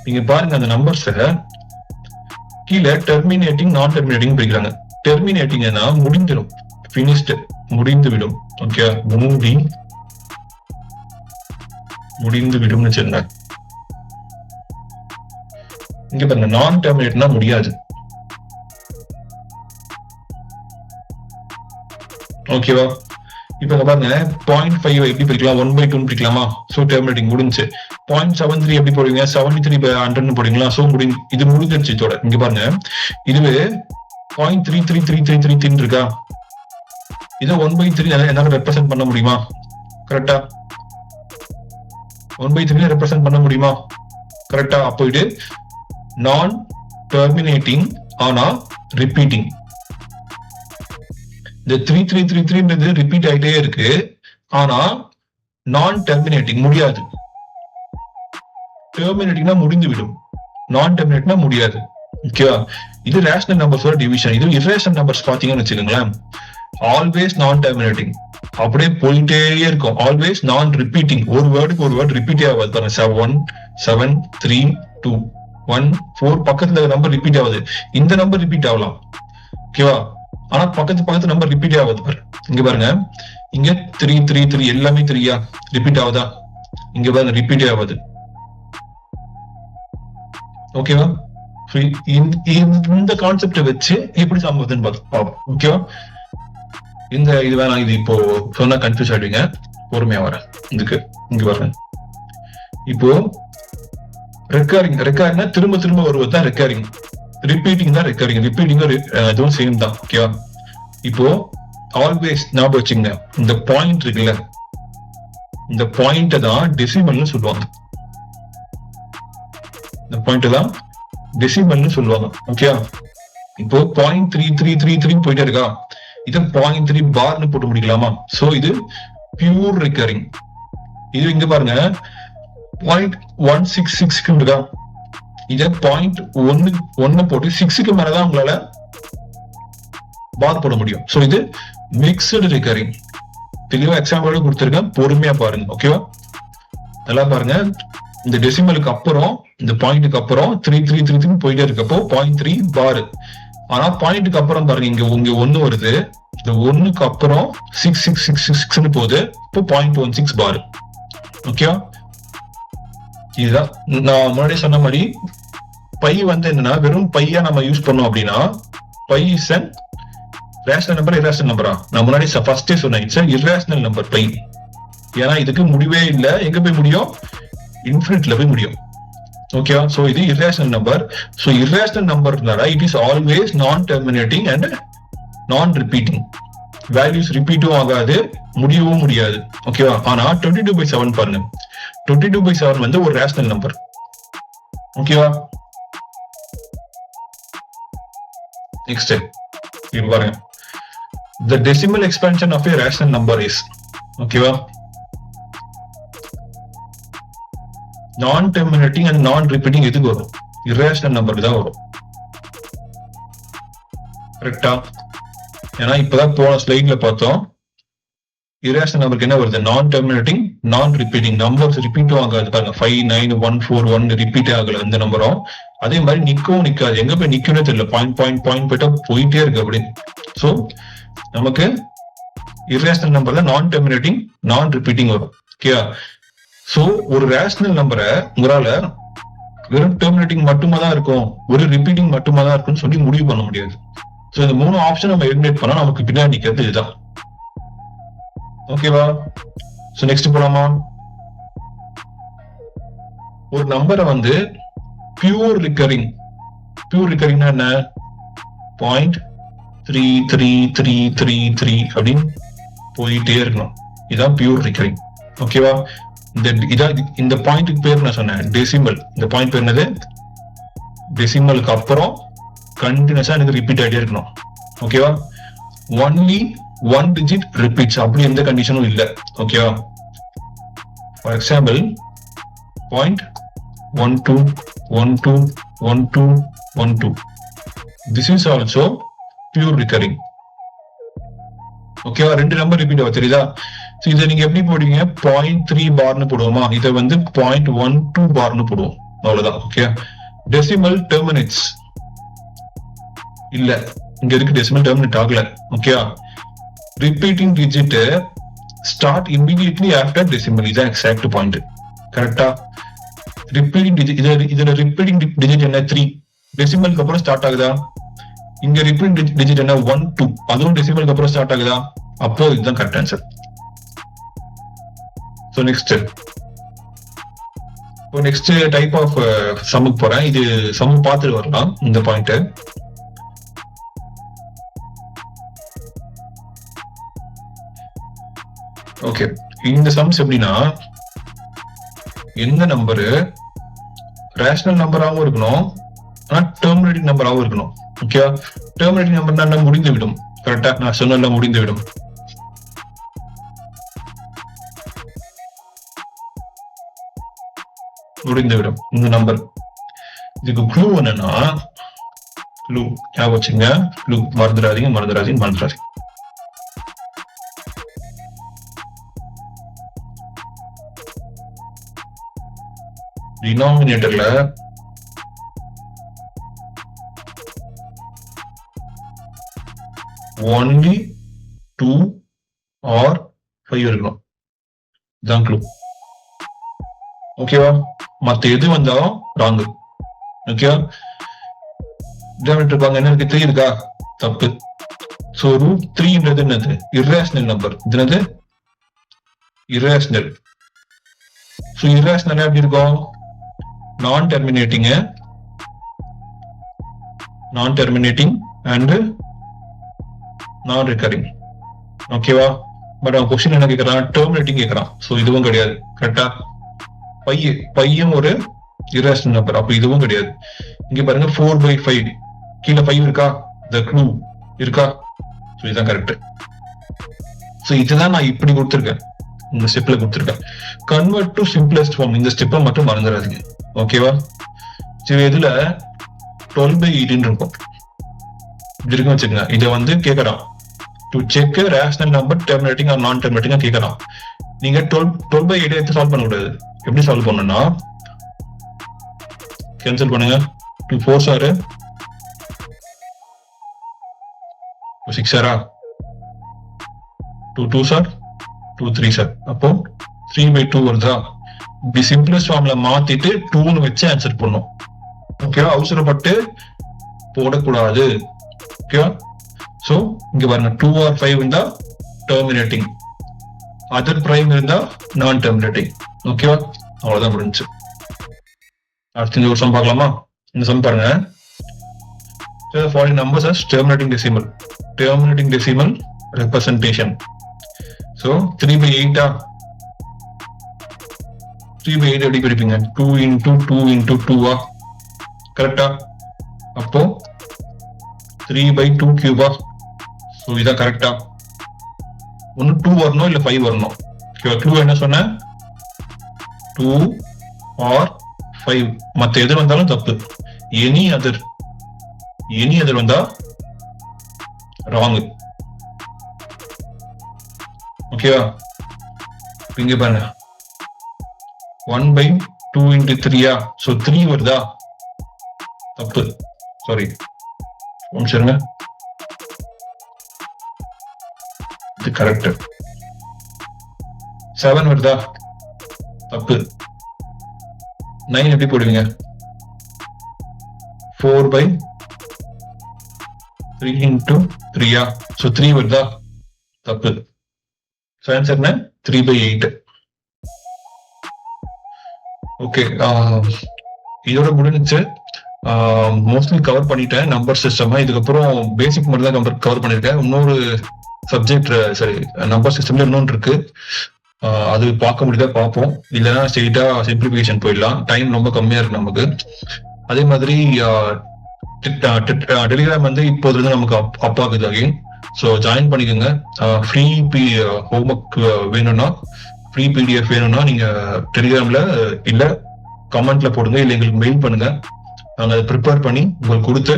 Speaker 2: நீங்க பாருங்க, அந்த நம்பர்ஸ கீழே டெர்மினேட்டிங், நான் டெர்மினேட்டிங் பிரிக்கிறாங்க. டெர்மினேட்டிங்னா முடிந்துடும், பினிஷ்டு, முடிந்து விடும். ஓகே, முடிந்து விடும் வச்சிருங்க. இங்க பாருங்க, நான் டெர்மினேட்னா முடியாது. ஓகேவா? இப்ப பாருங்க 0.5 எப்படி பிரிக்கலாம்? 1/2 பிரிக்கலாமா? சோ டெர்மினேட்டிங் முடிஞ்சு. 0.73 எப்படி போடுவீங்க? 73/100 போடுவீங்களா? சோ இது முடிஞ்சிருச்சு இதோட. இங்க பாருங்க, இதுவே 0.3333 இருக்கா? இதை 1/3 என்னால ரெப்ரசென்ட் பண்ண முடியுமா? கரெக்டா? 1/3 ரெப்ரசென்ட் பண்ண முடியுமா? கரெக்டா? அப்போ இது நான் டெர்மினேட்டிங் ஆனா ரிப்பீட்டிங். இந்த 3333 ரிப்பீட் ஆயிட்டே இருக்கு, ஆனா நான் டெர்மினேட்டிங் முடியாது. டெர்மினேட்டிங்னா முடிந்து விடும், நான் டெர்மினேட்னா முடியாது. ஓகேவா? இது ரேஷனல் நம்பர்ஸோட டிவிஷன். இது இரேஷனல் நம்பர்ஸ் பாத்தீங்கன்னு வச்சுக்கோங்களேன், ஆல்வேஸ் நான் டெர்மினேட்டிங், அப்படியே போயிட்டே இருக்கும். ஆல்வேஸ் நான் ரிப்பீட்டிங், ஒரு வேர்டுக்கு ஒரு வேர்டு ரிப்பீட் ஆகாது. பாருங்க, 7 7 3 2 1 4 பக்கத்துல நம்பர் ரிப்பீட் ஆகுது. இந்த நம்பர் ரிப்பீட் ஆகலாம். ஓகேவா? ஆனா பக்கத்து நம்பர் ரிப்பீட் ஆகுது. பாரு, இங்க பாருங்க, இங்க 3 3 3 எல்லாமே 3யா ரிப்பீட் ஆகுதா? இங்க பாருங்க, ரிப்பீட் ஆகுது. ஓகேவா? இந்த கான்செப்ட வச்சு எப்படி சம்பவத்துன்னு பார்ப்போம். ஓகேவா? இது வேணாம், இது இப்போ சொன்னா கன்ஃபியூஸ் ஆயிடுவீங்க, பொறுமையா வரேன் இதுக்கு. இங்க வரேன். இப்போ ரெக்கார்டிங்னா திரும்ப திரும்ப வருவது தான் ரெக்கார்டிங், ரிப்பீட்டிங் தான் ரெக்கார்டிங். ரிப்பீட்டிங் இதுவும் சேம் தான். ஓகேவா? இப்போ ஆல்வேஸ் ஞாபகம் வச்சுங்க, இந்த பாயிண்ட் இருக்குல்ல, இந்த பாயிண்ட் தான் டெசிமல்னு சொல்லுவாங்க. இந்த பாயிண்ட் தான் டெசிமல்னு சொல்லுவாங்க. ஓகேவா? இப்போ 0.3333 போயிட்டே இருக்கா, இது 0.3 பார்னு போட்டு முடிக்கலாமா? சோ இது பியூர் ரெக்கரிங். இது இங்க பாருங்க 0.166 இருக்கா, இத 0.1 போட்டு 6க்கு மேலதான் உங்களால பார் போட முடியும். சோ இது மிக்ஸ்டு ரெக்கரிங். தெளிவா எக்ஸாம்பிளோட கொடுத்திருக்கேன், பொறுமையா பாருங்க. ஓகேவா? நல்லா பாருங்க, இந்த டெசிமலுக்கு அப்புறம், இந்த பாயிண்ட்டுக்கு அப்புறம் 3333 போயிட்டே இருக்கப்போ 0.3 பார். ஆனா பாயிண்ட்டுக்கு அப்புறம் பாருங்க, இங்க 1 வருது, இந்த 1க்கு அப்புறம் 6666 போகுது, இப்போ 0.16 பார். ஓகேவா? இதுதான் நான் முன்னாடி சொன்ன மாதிரி பை வந்து என்னன்னா வெறும் பையா நம்ம யூஸ் பண்ணோம் அப்படின்னா pi is an rational number irrational நம்பரா? நான் முன்னாடி ஃபர்ஸ்டே சொன்னேன் இட்ஸ் இரேஷனல் நம்பர் பை. ஏன்னா இதுக்கு முடிவே இல்லை. எங்க போய் முடியும்? இன்ஃபினிட்ல போய் முடியும். ஓகேவா? சோ இது இரேஷனல் நம்பர். சோ இரேஷனல் நம்பர்னால it is always non terminating and non repeating. Values ரிப்பீட்டும் ஆகாது, முடியவும் முடியாது. ஓகேவா? ஆனா 22/7 பாருங்க. 22/7 வந்து ஒரு ரேஷனல் நம்பர். ஓகேவா? நெக்ஸ்ட் இது பாருங்க. The decimal expansion of a rational number is, ஓகேவா, நான் டெர்மினேட்டிங் அண்ட் நான் ரிப்பீட்டிங் எதுக்கு வரும்? இரேஷனல் நம்பருக்கு தான் வரும். கரெக்டா? ஏன்னா இப்பதான் போன ஸ்லைட்ல பார்த்தோம் இரேஷனல் நம்பருக்கு என்ன வருது? நான் டெர்மினேட்டிங் நான் ரிப்பீட்டிங். நம்பர்ஸ் ரிப்பீட்டும் ஆகாது பாருங்க. 5 9 1 4 1 ரிப்பீட் ஆகல அந்த நம்பரும். அதே மாதிரி நிக்கவும் நிக்காது. எங்க போய் நிக்கும்னே தெரியல. பாயிண்ட் போயிட்டா போயிட்டே இருக்கு அப்படி. சோ நமக்கு இரேஷனல் நம்பர்ல நான் டெர்மினேட்டிங் நான் ரிப்பீட்டிங் வரும். ஓகேயா? சோ ஒரு ரேஷனல் நம்பரை உங்களால வெறும் டெர்மினேட்டிங் மட்டுமா தான் இருக்கும், ஒரு ரிப்பீட்டிங் மட்டுமா தான் இருக்கும்னு சொல்லி முடிவு பண்ண முடியாது. சோ இந்த 3 ஆப்ஷன் நம்ம எலிமினேட் பண்ணா நமக்கு பின்னாடி நிக்கிறது இதுதான். ஓகேவா? சோ நெக்ஸ்ட் போலாமா? ஒரு நம்பரை வந்து பியூர் ரிகரிங் ரிகரிங்னா என்ன? 0.3333 அப்படின்னு போயிட்டே இருக்கணும். இதான் பியூர் ரிகரிங். ஓகேவா? இந்த பாயிண்ட்டுக்கு பேர் நான் சொன்னேன் டெசிமல். இந்த பாயிண்ட் பேர் என்னது? டெசிமலுக்கு அப்புறம் கண்டினியூஸா எனக்கு ரிப்பீட் ஆகிட்டே இருக்கணும். ஓகேவா? ஒன்லி 1 digit ரிப்பீட்ஸ், அப்படி எந்த கண்டிஷனும் இல்லை. ஓகேவா? For example 0.12121212. This is also pure recurring. ஓகேவா? 2 நம்பர் ரிப்பீட் ஆகும், தெரியுதா? இதை நீங்க எப்படி போடுவீங்க? 0.3 பார்னு போடுவோமா? இதை வந்து 0.12 பார்னு போடுவோம். அவ்வளவுதான். ஓகே. டெசிமல் டெர்மினேட்ஸ் இல்ல, இங்க இருக்கு டெசிமல் டெர்மினேட் ஆகல. Okay. Repeating digit start immediately after decimal. இதான் எக்ஸாக்ட் பாயிண்ட். கரெக்டா? ரிப்பீட்டிங் டிஜிட், இதுல ரிப்பீட்டிங் டிஜிட் என்ன? 3. டெசிமலுக்கு அப்புறம் ஸ்டார்ட் ஆகுதா? இங்க ரிப்பீட்டிங் டிஜிட் என்ன? 1 2. அதுவும் டெசிமலுக்கு அப்புறம் ஸ்டார்ட் ஆகுதா? அப்போ இதுதான் correct answer. So next type of சம்முக்கு போறேன். இது சம் பார்த்துட்டு வரலாம் இந்த பாயிண்ட். ஓகே. இந்த சம்ஸ் எப்படின்னா, எந்த நம்பரு ரேஷனல் நம்பராகவும் இருக்கணும், ஆனா டெர்மினேட்டிங் நம்பராகவும் இருக்கணும். ஓகே. டெர்மினேட்டிங் நம்பர்னா என்ன? முடிந்து விடும். கரெக்டா? நான் சொன்ன முடிந்து விடும். முடிந்துவிடும் இந்த நம்பர். இதுக்கு க்ளூ என்னன்னா, க்ளூ ஞாபகம் வச்சுங்க. க்ளூ மறந்துடாதீங்க. டினாமினேட்டர்ல only 2 or 5 இருக்கணும். இதான் க்ளூ. ஓகேவா? மத்த எது வந்தாலும் ராங்கு. ஓகேவா? இருப்பாங்க. என்ன இருக்கு? 3 இருக்கா? தப்பு. சோ √3ன்றது என்னது? Irrational number. இது என்னது? இரேஷனல். சோ இரேஷனல் எப்படி இருக்கும்? நான் டெர்மினேட்டிங் அண்ட் நான் ரிகரிங். ஓகேவா? பட் அவன் கொஸ்டின் என்ன கேட்கறான்? டெர்மினேட்டிங் கேட்கறான். சோ இதுவும் கிடையாது. கரெக்டா? பையும் ஒரு இரேஷனல் நம்பர், அப்ப இதுவும் கிடையாது. இங்க பாருங்க 4/5 கீழே 5 இருக்கா? the clue இருக்கா? சோ இதுதான் கரெக்ட். சோ இதுதான் நான் இப்படி கொடுத்திருக்கேன், இந்த ஸ்டெப்ல கொடுத்திருக்கேன். கன்வெர்ட் டு சிம்பிளஸ்ட் ஃபார்ம், இந்த ஸ்டெப்பை மட்டும் மறந்துடாதீங்க. ஓகேவா? சரி, இதுல 12/18 இருக்கும். இப்படி இருக்குன்னு வச்சுக்கோங்க. இதை வந்து கேட்கறான் to check rational number terminating or non டெர்மினேட்டிங்கா கேட்கறான். நீங்க 12/8 எடுத்து சால்வ் பண்ண கூடாது. எப்படி சால்வ் பண்ணணும்னா, கேன்சல் பண்ணுங்க. 2 4s ஆர் 2 6 ஆரா 2 2s ஆர் 2 3s ஆர். அப்போ 3/2 வருதா? இப்படி சிம்பிளஸ்ட் ஃபார்ம்ல மாத்திட்டு 2ன்னு வச்சு ஆன்சர் பண்ணும். ஓகேவா? அவசரப்பட்டு போடக்கூடாது. ஓகேவா? சோ இங்க பாருங்க 2 or 5 இருந்தா டெர்மினேட்டிங், அதர் பிரைம் இருந்தா நான் டெர்மினேட்டிங். ஓகேவா? அவ்வளவுதான் முடிஞ்சு. அடுத்து இந்த ஒரு சம் பார்க்கலாமா? இந்த சம் பாருங்க. The following numbers as terminating decimal representation. So 3/8 3/8 எப்படி பிரிப்பீங்க? 2 into 2 into 2 கரெக்டா? அப்போ 3/2 cube. ஸோ இதான் கரெக்டா? ஒன்னு 2 வரணும் இல்ல 5 வரணும். க்ளூ என்ன சொன்ன? 2 or 5. மத்த எது வந்தாலும் தப்பு. எனி அதர் வந்தா ராங். ஓகேவா? இங்க பாருங்க 1/2 into 3. சோ 3 வருதா? தப்பு. சாரி, சொல்லுங்க. இது கரெக்ட். 7 வருதா? தப்பு. 9 எப்படி போடுவீங்க? 4/3 into 3. சோ 3 வருதா? தப்பு. சோ ஆன்சர் என்ன? 3/8. ஓகே, இதோட முடிஞ்சிச்சு. மோஸ்ட்லி கவர் பண்ணிட்டேன் நம்பர் சிஸ்டம். இதுக்கப்புறம் பேசிக் மட்டும் தான் கவர் பண்ணிருக்கேன். இன்னொரு சப்ஜெக்ட், சரி, நம்பர் சிஸ்டம்ல இன்னொன்று இருக்கு. அது பார்க்க முடியுதா பார்ப்போம். இல்லைன்னா ஸ்ட்ரெயிட்டா சிம்பிளிஃபிகேஷன் போயிடலாம். டைம் ரொம்ப கம்மியா இருக்கு நமக்கு. அதே மாதிரி டெலிகிராம் வந்து இப்போது இருந்து நமக்கு அப் ஆகுது அகைன். ஸோ ஜாயின் பண்ணிக்கோங்க. ஃப்ரீ ஹோம்ஒர்க் வேணும்னா, ஃப்ரீ பிடிஎஃப் வேணும்னா நீங்க டெலிகிராம்ல இல்ல கமெண்ட்ல போடுங்க, இல்லை எங்களுக்கு மெயில் பண்ணுங்க. நாங்கள் அதை ப்ரிப்பேர் பண்ணி உங்களுக்கு கொடுத்து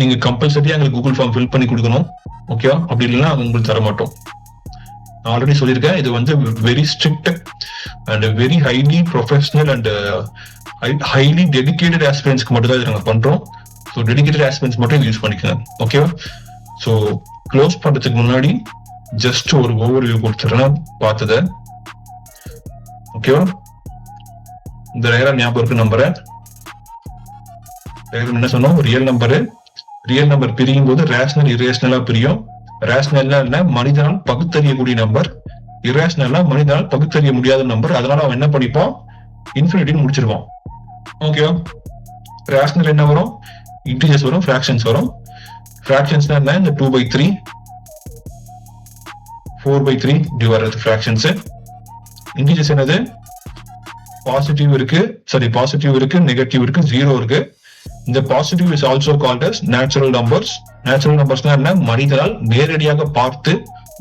Speaker 2: நீங்க கம்பல்சரியா எங்களுக்கு கூகுள் ஃபார்ம் ஃபில் பண்ணி கொடுக்கணும். ஓகேவா? அப்படி இல்லைன்னா உங்களுக்கு தர மாட்டோம். நான் ஆல்ரெடி சொல்லியிருக்கேன், இது வந்து very strict and very highly professional and highly dedicated ஆஸ்பிரன்ஸ்க்கு மட்டும் தான் இதை நாங்கள் பண்றோம். ஸோ டெடிகேட்டட் ஆஸ்பிரன்ஸ் மட்டும் யூஸ் பண்ணிக்கோங்க. ஓகேவா? ஸோ க்ளோஸ் பண்றதுக்கு முன்னாடி ஜஸ்ட் ஒரு ஓவர்வியூ கொடுத்துறேன் பார்த்தத. ஓகேவா? இந்த டயக்ராம் ஞாபகம் இருக்கு நம்புறேன். என்ன சொன்னோம்? ரியல் நம்பர் பிரியும் போது ரேஷனல் இரேஷனலா பிரியும். ரேஷனல்னா என்ன? மனிதனால் பகுத்தறியக்கூடிய நம்பர். இரேஷனல்னா மனிதனால் பகுத்தறிய முடியாத நம்பர். அதனால அவன் என்ன பண்ணிப்பான்? இன்ஃபினிட்டின்னு முடிச்சிருவான். ஓகேவா? ரேஷனல் என்ன வரும்? இன்டிஜர்ஸ் வரும், ஃபிராக்ஷன்ஸ் வரும். ஃபிராக்ஷன்ஸ்னா என்ன? இந்த 2/3 4/3 இப்படி வர்றது ஃபிராக்ஷன்ஸ். இன்டிஜர்ஸ் என்னது? பாசிட்டிவ் இருக்கு, நெகட்டிவ் இருக்கு, 0 இருக்கு. இந்த positive is also called as natural numbers. Natural நம்பர்ஸ்னா என்ன? மனிதனால் நேரடியாக பார்த்து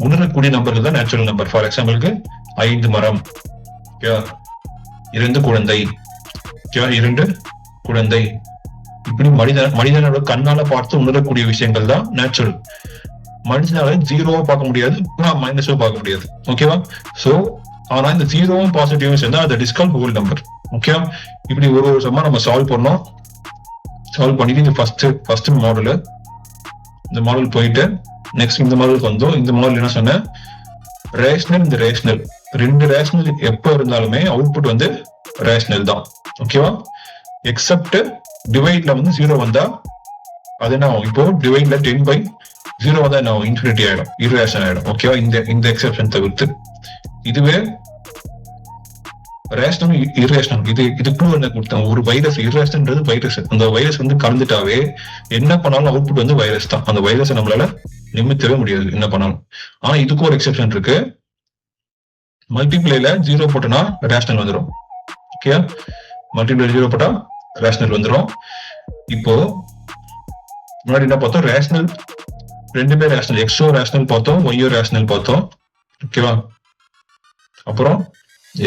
Speaker 2: உணரக்கூடிய நம்பர்கள் தான் நேச்சுரல் நம்பர். ஃபார் எக்ஸாம்பிளுக்கு 5 மரம், 2 குழந்தை, 2 குழந்தை. இப்படி மனிதனோட கண்ணால பார்த்து உணரக்கூடிய விஷயங்கள் தான் நேச்சுரல். மனுஷனால 0 பார்க்க முடியாது, மைனஸோ பார்க்க முடியாது. ஓகேவா? சோ ஆனா இந்த 0 பாசிட்டிவ் சேர்ந்தா அது டிஸ்கால் ஹோல் நம்பர். ஓகேவா? இப்படி ஒரு சம்மா நம்ம சால்வ் பண்ணோம். சால்வ் பண்ணிட்டு இந்த ஃபர்ஸ்ட் மாடல், இந்த மாடல் போயிட்டு நெக்ஸ்ட் இந்த மாடலுக்கு வந்தோம். இந்த மாடல் என்ன சொன்ன? ரேஷனல், இந்த ரேஷனல், 2 ரேஷனல் எப்ப இருந்தாலுமே அவுட்புட் வந்து ரேஷனல் தான். ஓகேவா? எக்ஸப்ட் டிவைட்ல வந்து 0 வந்தா அது என்ன ஆகும்? இப்போ டிவைட்ல 10/0 வந்தா என்ன ஆகும்? இன்ஃபினிட்டி ஆயிடும், இரேஷனல் ஆயிடும். ஓகேவா? இந்த எக்ஸெப்ஷன் தவிர்த்து இதுவே ரேஷனல் இரேஷனல். இதுக்குள்ள என்ன கொடுத்தேன்? ஒரு வைரஸ், இரேஷனல்ன்றது வைரஸ். அந்த வைரஸ் வந்து கலந்துட்டாவே என்ன பண்ணாலும் அவுட்புட் வந்து வைரஸ் தான். அந்த வைரஸை நம்மளால நிமித்தவே முடியாது என்ன பண்ணாலும். ஆனா இதுக்கு ஒரு எக்ஸெப்ஷன் இருக்கு. மல்டிப்ளைல 0 போட்டோம்னா ரேஷனல் வந்துடும். ஓகே? மல்டிப்ளை 0 போட்டா ரேஷனல் வந்துடும். இப்போ முன்னாடி என்ன பார்த்தோம்? ரேஷனல், ரெண்டுமே ரேஷனல். எக்ஸோ ரேஷனல் பார்த்தோம், ஒய்யோ ரேஷனல் பார்த்தோம். ஓகேவா? அப்புறம்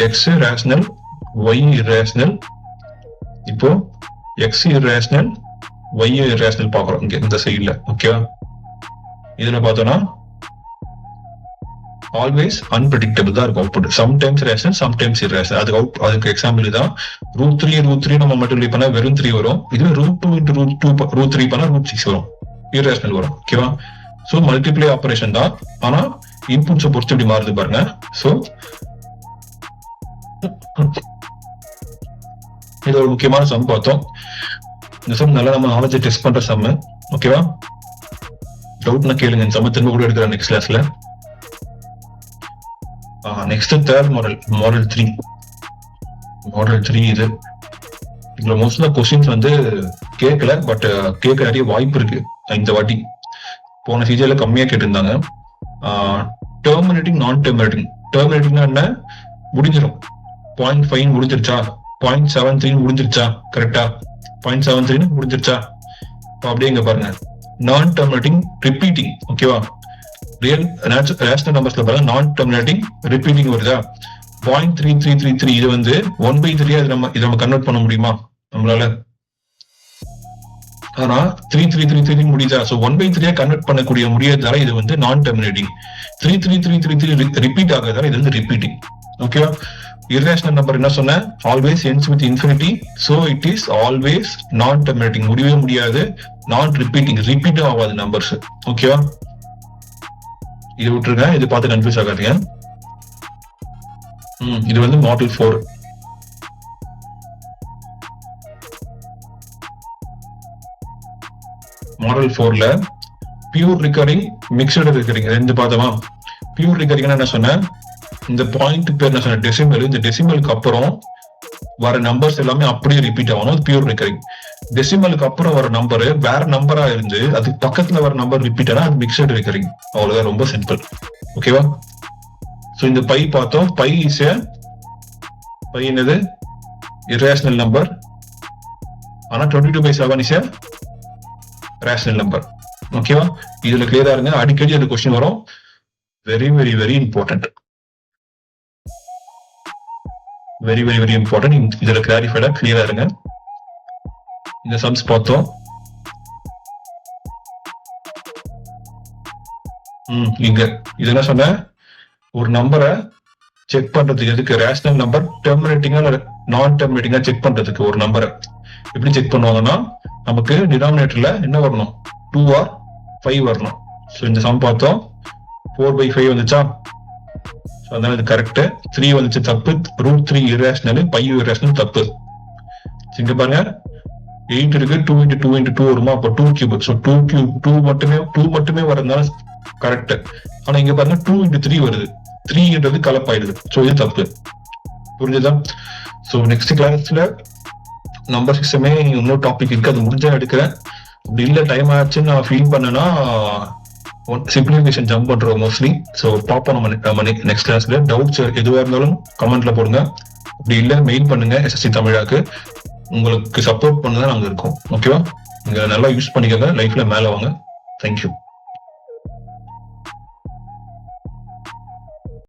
Speaker 2: எக்ஸ் ரேஷனல், ஒய் இரேஷனல். இப்போ எக்ஸ் இரேஷனல், ஒய் இரேஷனல் பாக்குறோம் இங்க இந்த சைட்ல. ஓகேவா? இதுல பார்த்தோம்னா ஆல்வேஸ் அன்பிரடிக்டபிள் தான் இருக்கும் output. Sometimes rational, sometimes irrational. அதுக்கு எக்ஸாம்பிள் தான் √3 நம்ம மல்டிப்ளை பண்ணா வெறும் 3 வரும். இதுவே √2 into √3 பண்ணா √6 வரும், இரேஷனல் வரும். ஓகேவா? சோ மல்டிப்ளை ஆபரேஷன் தான், ஆனா இன்புட்ஸை பொறுத்து இப்படி மாறுது பாருங்க. சோ இது ஒரு முக்கியமான சம் பார்த்தோம். இந்த சம் நல்லா நம்ம நாலேஜ் டெஸ்ட் பண்ற சம். ஓகேவா? டவுட்னா கேளுங்க, இந்த சம் திரும்ப கூட எடுக்கிறேன் நெக்ஸ்ட் கிளாஸ்ல. Next third model 3. இது இதுல மோஸ்ட் ஆஃப் கொஸ்டின்ஸ் வந்து கேட்கல, பட் கேட்க நிறைய வாய்ப்பு இருக்கு இந்த வாட்டி. போன சீஜன்ல கம்மியா கேட்டிருந்தாங்க. டெர்மினேட்டிங் நான் டெர்மினேட்டிங்னா என்ன? முடிஞ்சிடும். 0.5 முடிஞ்சிருச்சா, 0.73 முடிஞ்சிருச்சா, கரெக்டா? 0.73 முடிஞ்சிருச்சா? அப்படியே இங்க பாருங்க, நான் டெர்மினேட்டிங் ரிப்பீட்டிங். ஓகேவா? ரியல் ரேஷனல் நம்பர்ஸ்ல பாருங்க, நான் டெர்மினேட்டிங் ரிப்பீட்டிங் வருதா? 0.3333 இது வந்து 1/3 இதை நம்ம கன்வெர்ட் பண்ண முடியுமா நம்மளால? ஆனா 3333 முடியுதா? சோ 1/3 கன்வெர்ட் பண்ணக்கூடிய முடியாதால இது வந்து நான் டெர்மினேட்டிங். 33333 ரிப்பீட் ஆகாதால இது வந்து ரிப்பீட்டிங். ஓகேவா? இர்ரேஷனல் நம்பர் என்ன சொன்ன? Always ends with infinity. So it is always non terminating. முடியவே முடியாது, நான் ரிப்பீட்டிங், ரிப்பீட்டும் ஆகாது நம்பர்ஸ். ஓகேவா? இது விட்டுருங்க, இது பார்த்து கன்ஃபியூஸ் ஆகாதீங்க. இது வந்து மாடல் 4. மாடல் 4ல பியூர் ரிகரிங், மிக்சடு ரிகரிங் ரெண்டு பார்த்தோமா? பியூர் ரிகரிங் என்ன சொன்னேன்? இந்த பாயிண்ட் பேர் என்ன சொன்ன? டெசிமல். இந்த டெசிமலுக்கு அப்புறம் வர நம்பர்ஸ் எல்லாமே அப்படியே ரிப்பீட் ஆகணும், பியூர் ரிகரிங். டெசிமலுக்கு அப்புறம் வர நம்பர் வேற நம்பரா இருந்து அதுக்கு பக்கத்துல வர நம்பர் ரிப்பீட் ஆனா அது மிக்சடு ரிகரிங். அவ்வளவுதான், ரொம்ப சிம்பிள். ஓகேவா? சோ இந்த பை பார்த்தோம். பை என்னது? Irrational number. ஆனா 22/7 இஸ் ரேஷனல் நம்பர். ஓகேவா? இதுல கிளியரா இருங்க, அடிக்கடி அந்த கொஸ்டின் வரும். Very very very important, very very very important. இதுல கிளாரிஃபைடா கிளியரா இருங்க. இந்த சம்ஸ் பார்த்தோம். இங்க இது என்ன சொன்ன? ஒரு நம்பரை செக் பண்றதுக்கு, எதுக்கு? ரேஷனல் நம்பர் டெர்மினேட்டிங்கா நான் டெர்மினேட்டிங்கா செக் பண்றதுக்கு ஒரு நம்பரை எப்படி செக் பண்ணுவாங்கன்னா, நமக்கு டினாமினேட்டர்ல என்ன வரணும்? 2 or 5 வரணும். சோ இந்த சம் பார்த்தோம். 4/5 வந்துச்சா? அதனால இது கரெக்ட். 3 வந்துச்சு தப்பு. √3 இரேஷனல், பை இரேஷனல் தப்பு. இங்க பாருங்க, 8 இருக்கு, 2 × 2 × 2 வருமா? அப்ப 2 கியூப். சோ 2 கியூப் 2 மட்டுமே வரதுனால கரெக்ட். ஆனா இங்க பாருங்க 2 × 3 வருது. 3ன்றது கலப்பாயிடுது. சோ இது தப்பு. புரிஞ்சுதா? சோ நெக்ஸ்ட் கிளாஸ்ல நம்பர் சிஸ்டமே இன்னொரு டாபிக் இருக்கு, அது முடிஞ்சா எடுக்கிறேன். அப்படி இல்ல டைம் ஆச்சுன்னு நான் ஃபீல் பண்ணேன்னா சிம்பிளிஃபிகேஷன் ஜம்ப் பண்றோம் மோஸ்ட்லி. சோ பார்ப்போம் நம்ம நெக்ஸ்ட் கிளாஸ்ல. டவுட்ஸ் எதுவா இருந்தாலும் கமெண்ட்ல போடுங்க. அப்படி இல்ல மெயில் பண்ணுங்க SSC தமிழாக்கு. உங்களுக்கு சப்போர்ட் பண்ணதான் நாங்க இருக்கோம். ஓகேவா? நீங்க நல்லா யூஸ் பண்ணிக்கோங்க, லைஃப்ல மேல வாங்க. தேங்க்யூ.